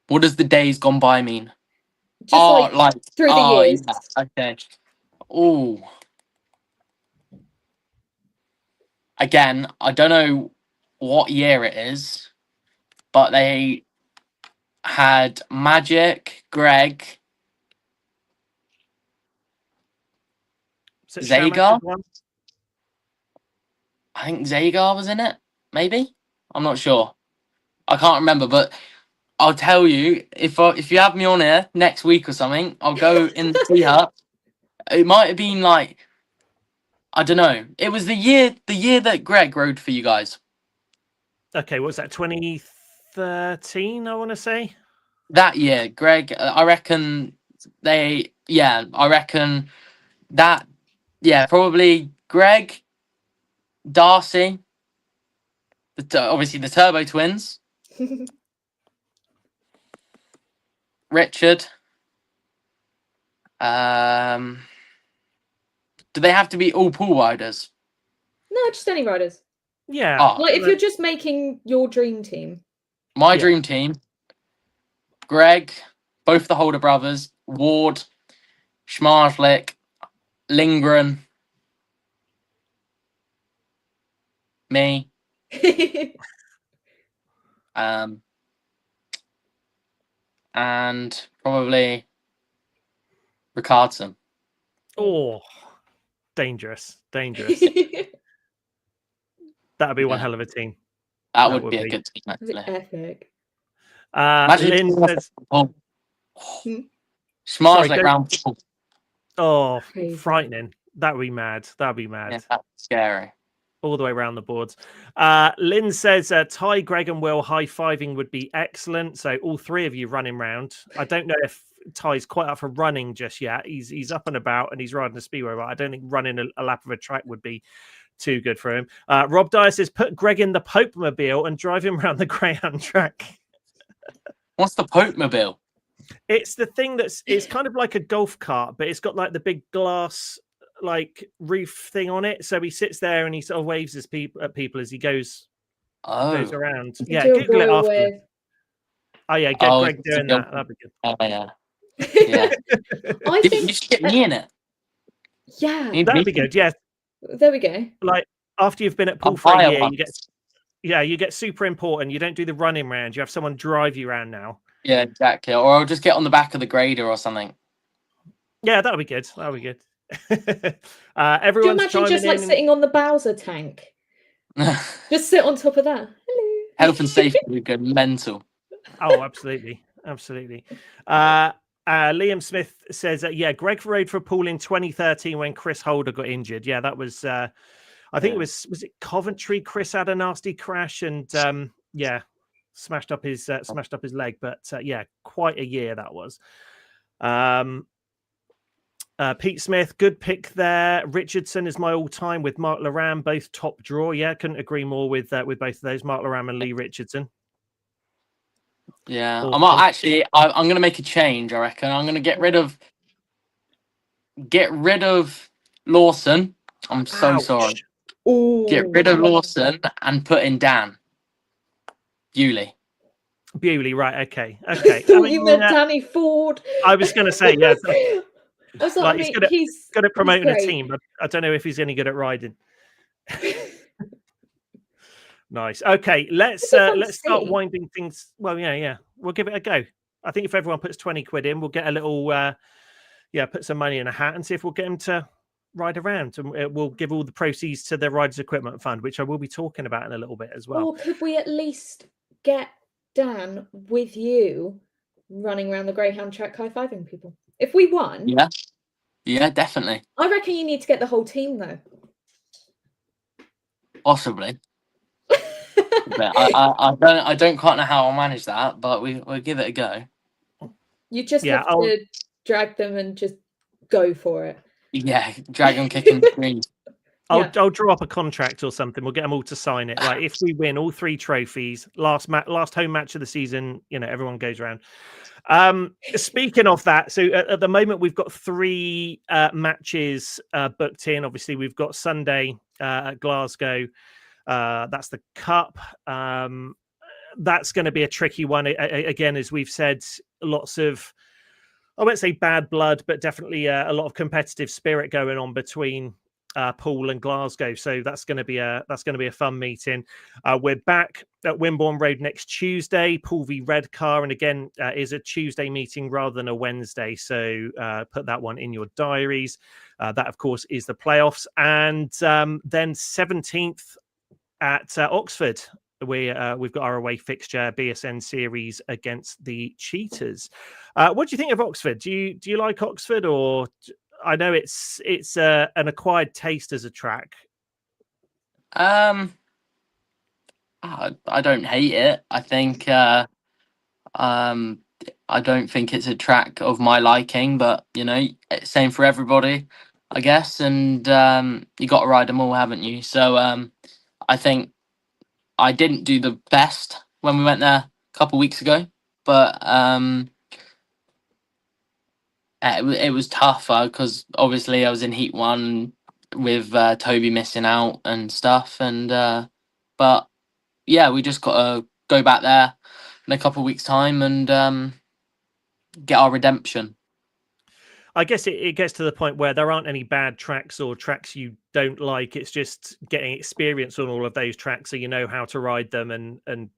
What does the days gone by mean? Just like through the years. Yeah, okay. Oh. Again, I don't know what year it is, but they had Magic, Greg, Is it Zagar? Shaman's one? I think Zagar was in it, maybe? I'm not sure. I can't remember, but I'll tell you, if you have me on here next week or something, I'll go in the tea hut. It might have been like, I don't know. It was the year that Greg rode for you guys. Okay, what was that? 2013, I want to say. That year, Greg, I reckon I reckon that, probably Greg, Darcy, obviously the Turbo Twins, Richard. Do they have to be all pool riders? No, just any riders. Yeah. Like if you're just making your dream team. My dream team, Greg, both the Holder brothers, Ward, Schmarzlik, Lindgren, me, and probably Ricardson. Oh, dangerous. That'd be one hell of a team. That would be a good team, actually. Epic. Lynn says, Schmarzlik round pool. Oh, Crazy. frightening. That'd be mad. Yeah, that's scary. All the way around the boards. Lynn says, Ty, Greg, and Will high-fiving would be excellent. So all three of you running round. I don't know if Ty's quite up for running just yet. He's up and about and he's riding a speedway, but I don't think running a lap of a track would be too good for him. Rob Dyer says, put Greg in the Pope Mobile and drive him around the Greyhound track. What's the Pope Mobile? It's the thing it's kind of like a golf cart, but it's got like the big glass like roof thing on it. So he sits there and he sort of waves at people as he goes around. Yeah, Google it after. Oh yeah, get Greg doing that. That'd be good. Oh yeah. Yeah. I think you should get me in it. Yeah. That'd be good. Yeah. There we go. Like after you've been at pool for a year, you get super important. You don't do the running round. You have someone drive you around now. Yeah, exactly. Or I'll just get on the back of the grader or something. Yeah, that'll be good. That'll be good. Everyone's Do you imagine just like sitting on the Bowser tank? Just sit on top of that. Hello. Health and safety would go mental. Oh, absolutely. Liam Smith says, Greg rode for a pool in 2013 when Chris Holder got injured. Yeah, that was, I think it was it Coventry? Chris had a nasty crash and, smashed up his leg. But quite a year that was. Pete Smith, good pick there. Richardson is my all-time with Mark Laram, both top draw. Yeah, couldn't agree more with both of those, Mark Laram and Lee Richardson. Yeah, I'm going to make a change. I reckon I'm going to get rid of Lawson. I'm so sorry. Ooh. Get rid of Lawson and put in Dan Bewley. Right? Okay. You meant Danny Ford. I was going to say yes. He's good at promoting a team, but I don't know if he's any good at riding. Nice. Okay, let's start winding things. Well, yeah. We'll give it a go. I think if everyone puts 20 quid in, we'll get a little, put some money in a hat and see if we'll get him to ride around. And we'll give all the proceeds to the Riders Equipment Fund, which I will be talking about in a little bit as well. Or could we at least get Dan with you running around the Greyhound track high-fiving people? If we won. Yeah, definitely. I reckon you need to get the whole team, though. Possibly. But I don't quite know how I'll manage that, but we'll give it a go. You just Yeah, have I'll- to drag them and just go for it. Yeah, dragon kicking the screen. I'll draw up a contract or something. We'll get them all to sign it. Like if we win all 3 trophies, last home match of the season, everyone goes around. Speaking of that, so at the moment we've got 3 matches booked in. Obviously, we've got Sunday at Glasgow. That's the Cup. That's going to be a tricky one. Again, as we've said, lots of, I won't say bad blood, but definitely a lot of competitive spirit going on between Poole and Glasgow. So that's going to be a fun meeting. We're back at Wimborne Road next Tuesday. Poole v Redcar, and again is a Tuesday meeting rather than a Wednesday. So put that one in your diaries. That of course is the playoffs, and then 17th at Oxford. We've got our away fixture, BSN series against the Cheetahs. What do you think of Oxford? Do you like Oxford, or I know it's an acquired taste as a track? I don't hate it. I think I don't think it's a track of my liking, but same for everybody, I guess. And you got to ride them all, haven't you? So I think I didn't do the best when we went there a couple weeks ago, but it was tough because obviously I was in Heat 1 with Toby missing out and stuff, and but yeah, we just got to go back there in a couple of weeks' time and get our redemption. I guess it gets to the point where there aren't any bad tracks or tracks you don't like. It's just getting experience on all of those tracks, so you know how to ride them and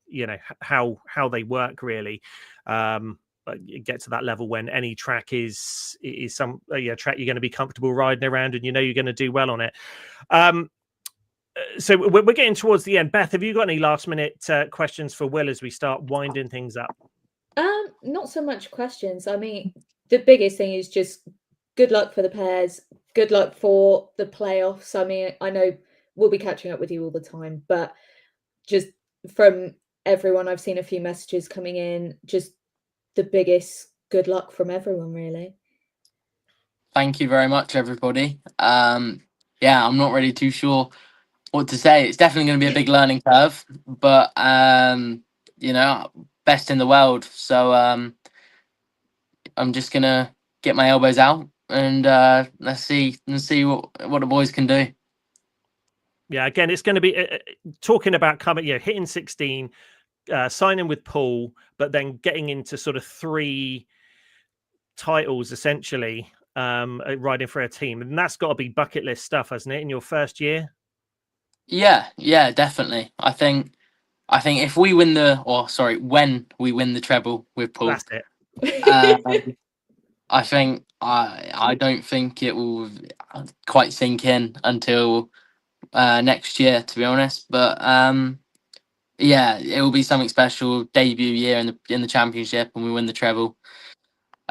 how they work really. You get to that level when any track is some track you're going to be comfortable riding around, and you're going to do well on it. So we're getting towards the end. Beth, have you got any last minute questions for Will as we start winding things up? Not so much questions. I mean, the biggest thing is just good luck for the pairs. Good luck for the playoffs. I mean, I know we'll be catching up with you all the time, but just from everyone, I've seen a few messages coming in. Just the biggest good luck from everyone, really. Thank you very much, everybody. I'm not really too sure what to say. It's definitely going to be a big learning curve, but best in the world. So I'm just gonna get my elbows out and let's see what the boys can do. Yeah, again, it's going to be talking about coming, hitting 16, signing with Poole, but then getting into sort of 3 titles essentially, riding for a team, and that's got to be bucket list stuff, hasn't it, in your first year? Yeah, definitely. I think if we win when we win the treble with Poole, That's it. I think I don't think it will quite sink in until next year, to be honest. But it will be something special. Debut year in the championship, and we win the treble.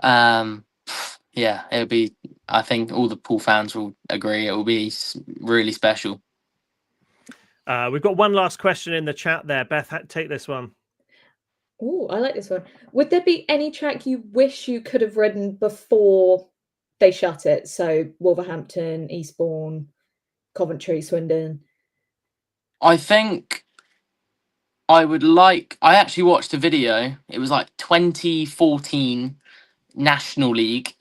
It'll be. I think all the Poole fans will agree. It will be really special. We've got one last question in the chat there. Beth, take this one. Oh, I like this one. Would there be any track you wish you could have ridden before they shut it? So Wolverhampton, Eastbourne, Coventry, Swindon. I think I would like. I actually watched a video. It was like 2014 National League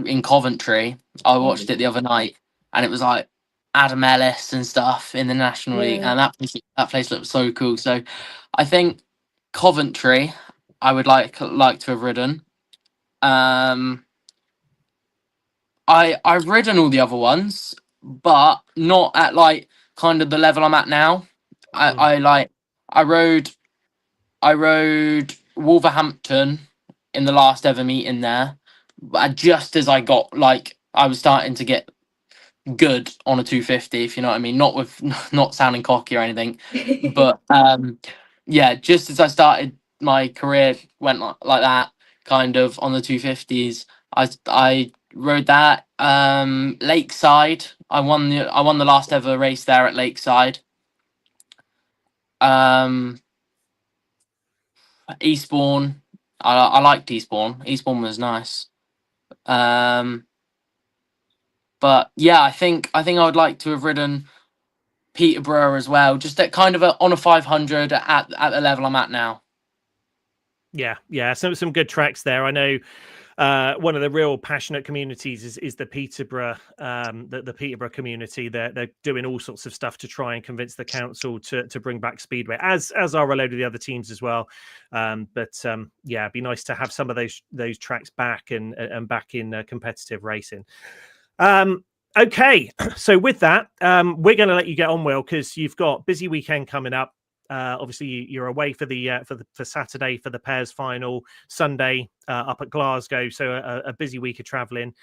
in Coventry. I watched it the other night, and it was like Adam Ellis and stuff in the National League, and that place looked so cool. So I think Coventry, I would like to have ridden. I've ridden all the other ones, but not at like kind of the level I'm at now. I rode Wolverhampton in the last ever meeting there, but just as I got I was starting to get good on a 250, if you know what I mean, not sounding cocky or anything, but just as I started my career, went like that kind of on the 250s. I rode that Lakeside. I won the last ever race there at Lakeside. Eastbourne, I liked Eastbourne. Eastbourne was nice. But yeah, I think I would like to have ridden Peterborough as well, just at kind of on a 500 at the level I'm at now. Yeah. Some good tracks there. I know one of the real passionate communities is the Peterborough, the Peterborough community. They're doing all sorts of stuff to try and convince the council to bring back Speedway, as are a load of the other teams as well. But it'd be nice to have some of those tracks back and back in competitive racing. Okay, so with that, we're going to let you get on, Will, because you've got busy weekend coming up. Obviously, you're away for Saturday for the pairs final, Sunday up at Glasgow, so a busy week of travelling.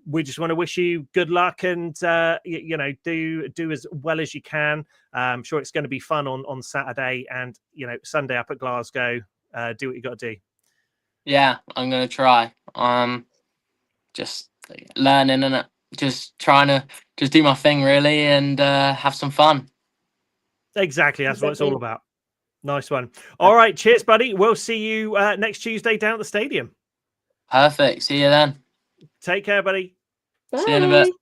We just want to wish you good luck and do as well as you can. I'm sure it's going to be fun on Saturday and Sunday up at Glasgow. Do what you got to do. Yeah, I'm gonna try. Just learning and just trying to just do my thing really and have some fun. Exactly. That's what it's all about. Nice one. All right. Cheers, buddy. We'll see you next Tuesday down at the stadium. Perfect. See you then. Take care, buddy. Bye. See you in a bit.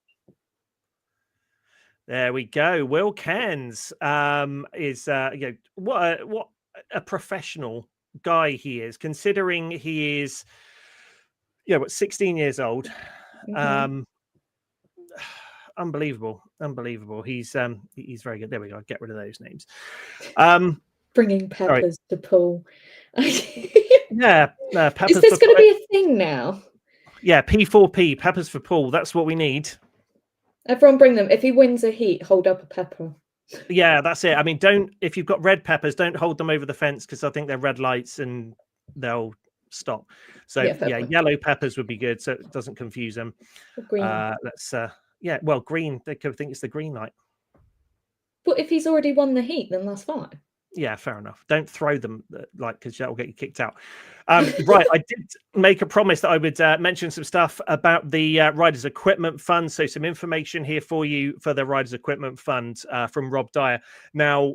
There we go. Will Cairns is what a professional guy he is, considering he is 16 years old. Mm-hmm. Unbelievable. He's very good. There we go. Get rid of those names. Bringing Peppers to Poole. Yeah, Peppers. Is this going to be a thing now? Yeah, P4P, Peppers for Poole. That's what we need. Everyone bring them. If he wins a heat, hold up a pepper. Yeah, that's it. I mean, if you've got red peppers, don't hold them over the fence because I think they're red lights and they'll stop. So yeah, yellow peppers would be good so it doesn't confuse them. Green. Green. They could think it's the green light. But if he's already won the heat, then that's fine. Yeah, fair enough. Don't throw them because that will get you kicked out. Right, I did make a promise that I would mention some stuff about the Riders Equipment Fund. So some information here for you for the Riders Equipment Fund from Rob Dyer. Now,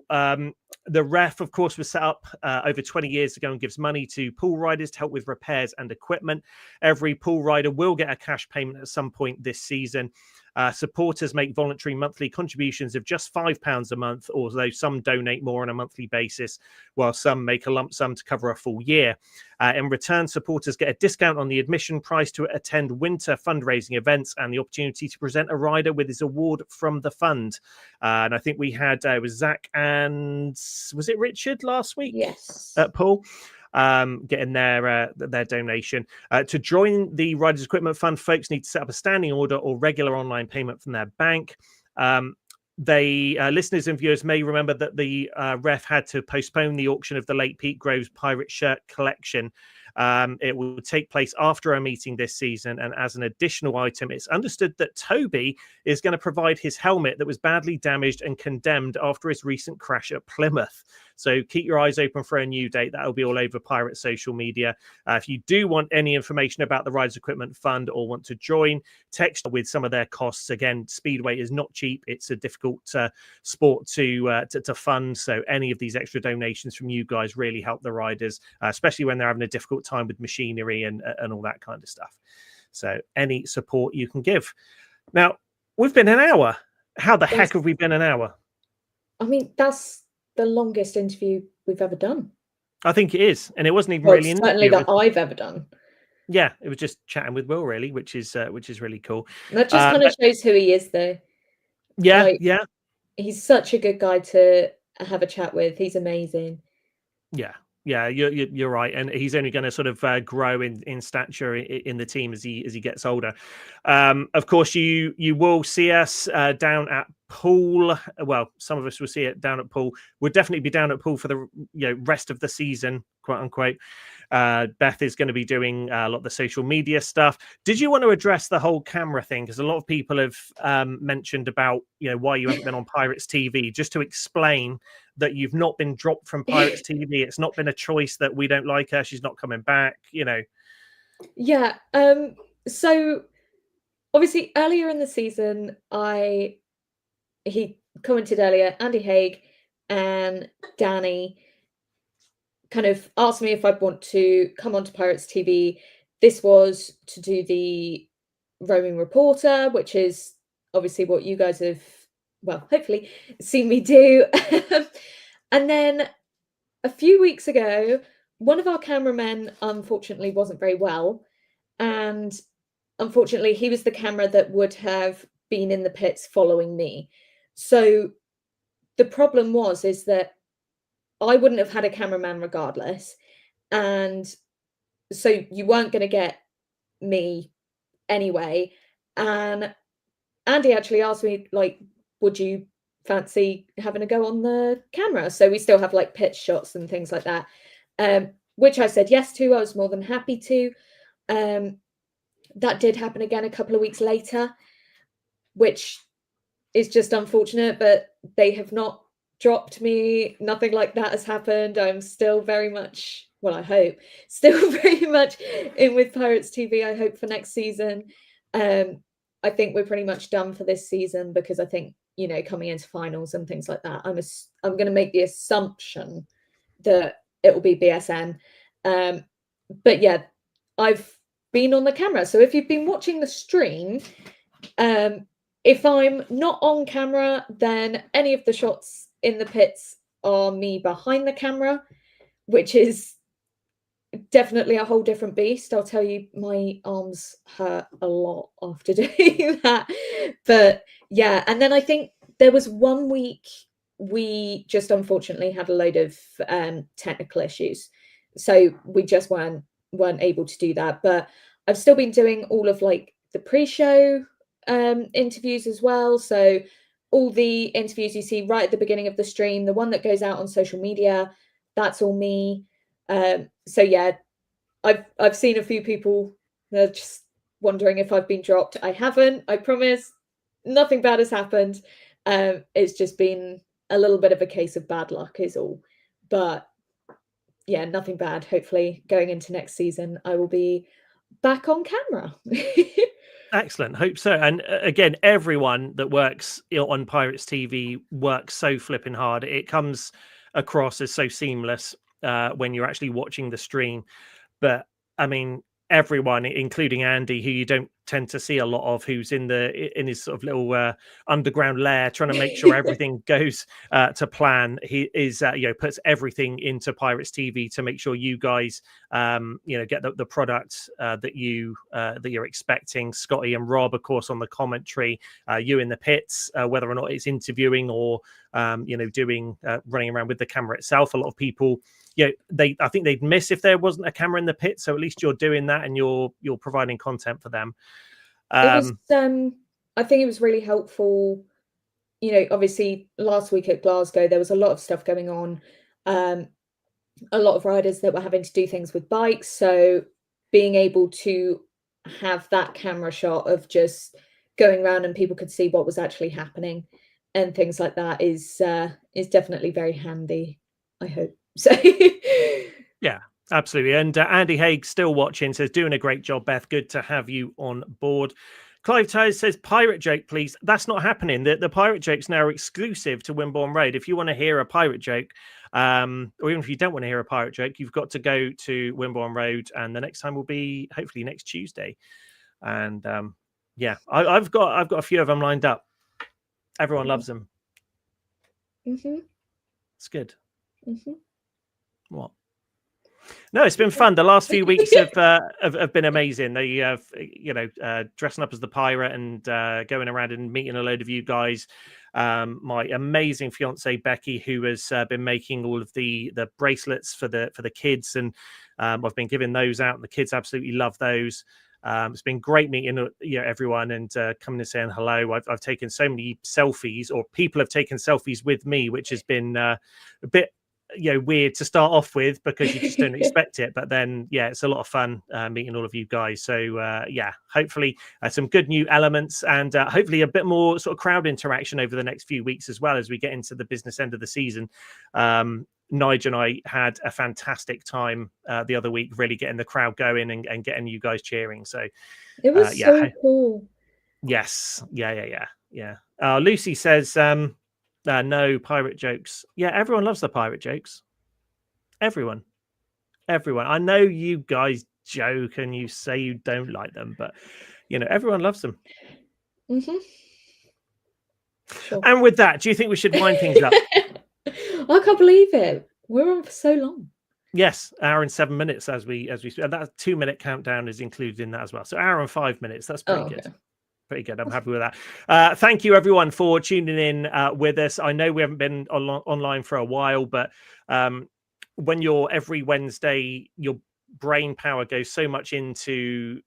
the REF, of course, was set up over 20 years ago and gives money to pool riders to help with repairs and equipment. Every pool rider will get a cash payment at some point this season. Supporters make voluntary monthly contributions of just £5 a month, although some donate more on a monthly basis, while some make a lump sum to cover a full year. In return, supporters get a discount on the admission price to attend winter fundraising events and the opportunity to present a rider with his award from the fund. And I think we had was Zach and was it Richard last week? Yes. At Poole. Getting their donation. To join the Riders Equipment Fund, folks need to set up a standing order or regular online payment from their bank. Listeners and viewers may remember that the REF had to postpone the auction of the late Pete Groves pirate shirt collection. It will take place after a meeting this season, and as an additional item, it's understood that Toby is going to provide his helmet that was badly damaged and condemned after his recent crash at Plymouth. So keep your eyes open for a new date. That'll be all over Pirate social media. If you do want any information about the Riders Equipment Fund or want to join, text with some of their costs. Again, Speedway is not cheap. It's a difficult sport to fund. So any of these extra donations from you guys really help the riders, especially when they're having a difficult time with machinery and all that kind of stuff. So any support you can give. Now, we've been an hour. How the heck have we been an hour? I mean, that's the longest interview we've ever done. I think it is, and it wasn't even really certainly that I've ever done. Yeah, it was just chatting with Will, really, which is really cool. And that just kind of shows who he is, though. Yeah, yeah. He's such a good guy to have a chat with. He's amazing. Yeah, you're right, and he's only going to sort of grow in stature in the team as he gets older. Of course, you will see us down at Poole. Well, some of us will see it down at Poole. We'll definitely be down at Poole for the rest of the season, quote unquote. Beth is going to be doing a lot of the social media stuff. Did you want to address the whole camera thing? Because a lot of people have mentioned about why you haven't been on Pirates TV. Just to explain that you've not been dropped from Pirates TV. It's not been a choice that we don't like her. She's not coming back. Yeah. So obviously earlier in the season, he commented earlier, Andy Haig and Danny kind of asked me if I'd want to come onto Pirates TV. This was to do the roaming reporter, which is obviously what you guys have, well, hopefully seen me do. And then a few weeks ago, one of our cameramen unfortunately wasn't very well. And unfortunately, he was the camera that would have been in the pits following me. So the problem is that I wouldn't have had a cameraman regardless. And so you weren't going to get me anyway. And Andy actually asked me, like, would you fancy having a go on the camera? So we still have like pitch shots and things like that, which I said yes to. I was more than happy to. That did happen again a couple of weeks later, which is just unfortunate, but they have not dropped me. Nothing like that has happened. I'm still very much, well, I hope, still very much in with Pirates TV. I hope for next season. I think we're pretty much done for this season because I think, you know, coming into finals and things like that, I'm going to make the assumption that it will be BSN. But yeah, I've been on the camera. So if you've been watching the stream, if I'm not on camera, then any of the shots in the pits are me behind the camera, which is definitely a whole different beast. I'll tell you, my arms hurt a lot after doing that. But yeah, and then I think there was 1 week we just unfortunately had a load of technical issues, so we just weren't able to do that. But I've still been doing all of like the pre-show interviews as well. So all the interviews you see right at the beginning of the stream, the one that goes out on social media, that's all me. So yeah, I've seen a few people that are just wondering if I've been dropped. I haven't, I promise. Nothing bad has happened. It's just been a little bit of a case of bad luck is all. But yeah, nothing bad. Hopefully going into next season, I will be back on camera. Excellent. Hope so. And again, everyone that works on Pirates TV works so flipping hard. It comes across as so seamless when you're actually watching the stream. But I mean, everyone, including Andy, who you don't tend to see a lot of, who's in his sort of little underground lair trying to make sure everything goes to plan. He is puts everything into Pirates TV to make sure you guys get the product that you're expecting. Scotty and Rob, of course, on the commentary, you in the pits, whether or not it's interviewing or doing running around with the camera itself. A lot of people, I think they'd miss if there wasn't a camera in the pit. So at least you're doing that and you're providing content for them. It was, I think it was really helpful. Obviously last week at Glasgow, there was a lot of stuff going on. A lot of riders that were having to do things with bikes. So being able to have that camera shot of just going around and people could see what was actually happening and things like that is definitely very handy, I hope. So yeah, absolutely. And Andy Haig still watching, says doing a great job, Beth. Good to have you on board. Clive Toes says pirate joke, please. That's not happening. The pirate jokes now are exclusive to Wimborne Road. If you want to hear a pirate joke, or even if you don't want to hear a pirate joke, you've got to go to Wimborne Road, and the next time will be hopefully next Tuesday. And I've got a few of them lined up. Everyone loves them. Mm-hmm. It's good. Mm-hmm. What? No, it's been fun. The last few weeks have been amazing. They have, dressing up as the pirate and going around and meeting a load of you guys. My amazing fiance Becky, who has been making all of the bracelets for the kids, and I've been giving those out, and the kids absolutely love those. It's been great meeting everyone and coming and saying hello. I've taken so many selfies, or people have taken selfies with me, which has been a bit weird to start off with because you just don't expect it. But then it's a lot of fun meeting all of you guys. So hopefully some good new elements and hopefully a bit more sort of crowd interaction over the next few weeks as well as we get into the business end of the season. Nigel and I had a fantastic time the other week, really getting the crowd going and getting you guys cheering. So it was so cool. Yes. Yeah. Lucy says, no pirate jokes. Yeah, everyone loves the pirate jokes. Everyone. Everyone. I know you guys joke and you say you don't like them, but everyone loves them. Mm-hmm. Sure. And with that, do you think we should wind things up? I can't believe it. We're on for so long. Yes, hour and 7 minutes as we and that 2-minute countdown is included in that as well. So hour and 5 minutes. That's pretty good. Pretty good. I'm happy with that. Thank you everyone for tuning in with us. I know we haven't been online for a while, but when you're every Wednesday, your brain power goes so much into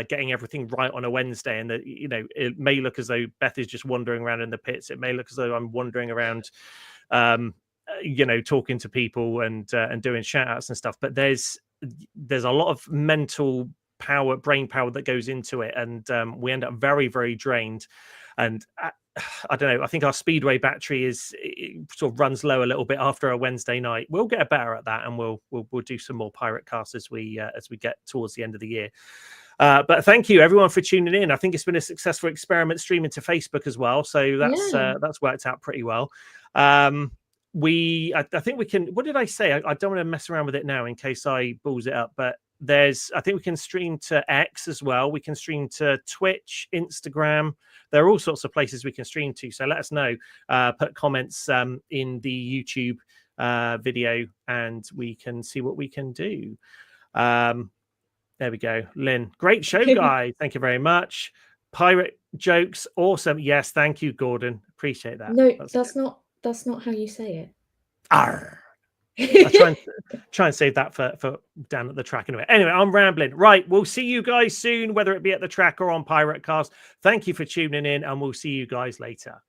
getting everything right on a Wednesday, and that it may look as though Beth is just wandering around in the pits. It may look as though I'm wandering around talking to people and doing shout outs and stuff, but there's a lot of mental power, brain power that goes into it, and we end up very, very drained. And I don't know, I think our speedway battery it sort of runs low a little bit after a Wednesday night. We'll get better at that, and we'll do some more pirate casts as we get towards the end of the year. But thank you everyone for tuning in. I think it's been a successful experiment streaming to Facebook as well, so that's worked out pretty well. I think we can, what did I say? I don't want to mess around with it now in case I balls it up, but I think we can stream to X as well. We can stream to Twitch, Instagram. There are all sorts of places we can stream to, so let us know. Put comments in the YouTube video and we can see what we can do. There we go. Lynn, great show, guy. Thank you very much. Pirate jokes, awesome. Yes, thank you, Gordon. Appreciate that. No, that's not how you say it. Arr. I try and save that for down at the track anyway. Anyway, I'm rambling. Right, we'll see you guys soon, whether it be at the track or on PirateCast. Thank you for tuning in, and we'll see you guys later.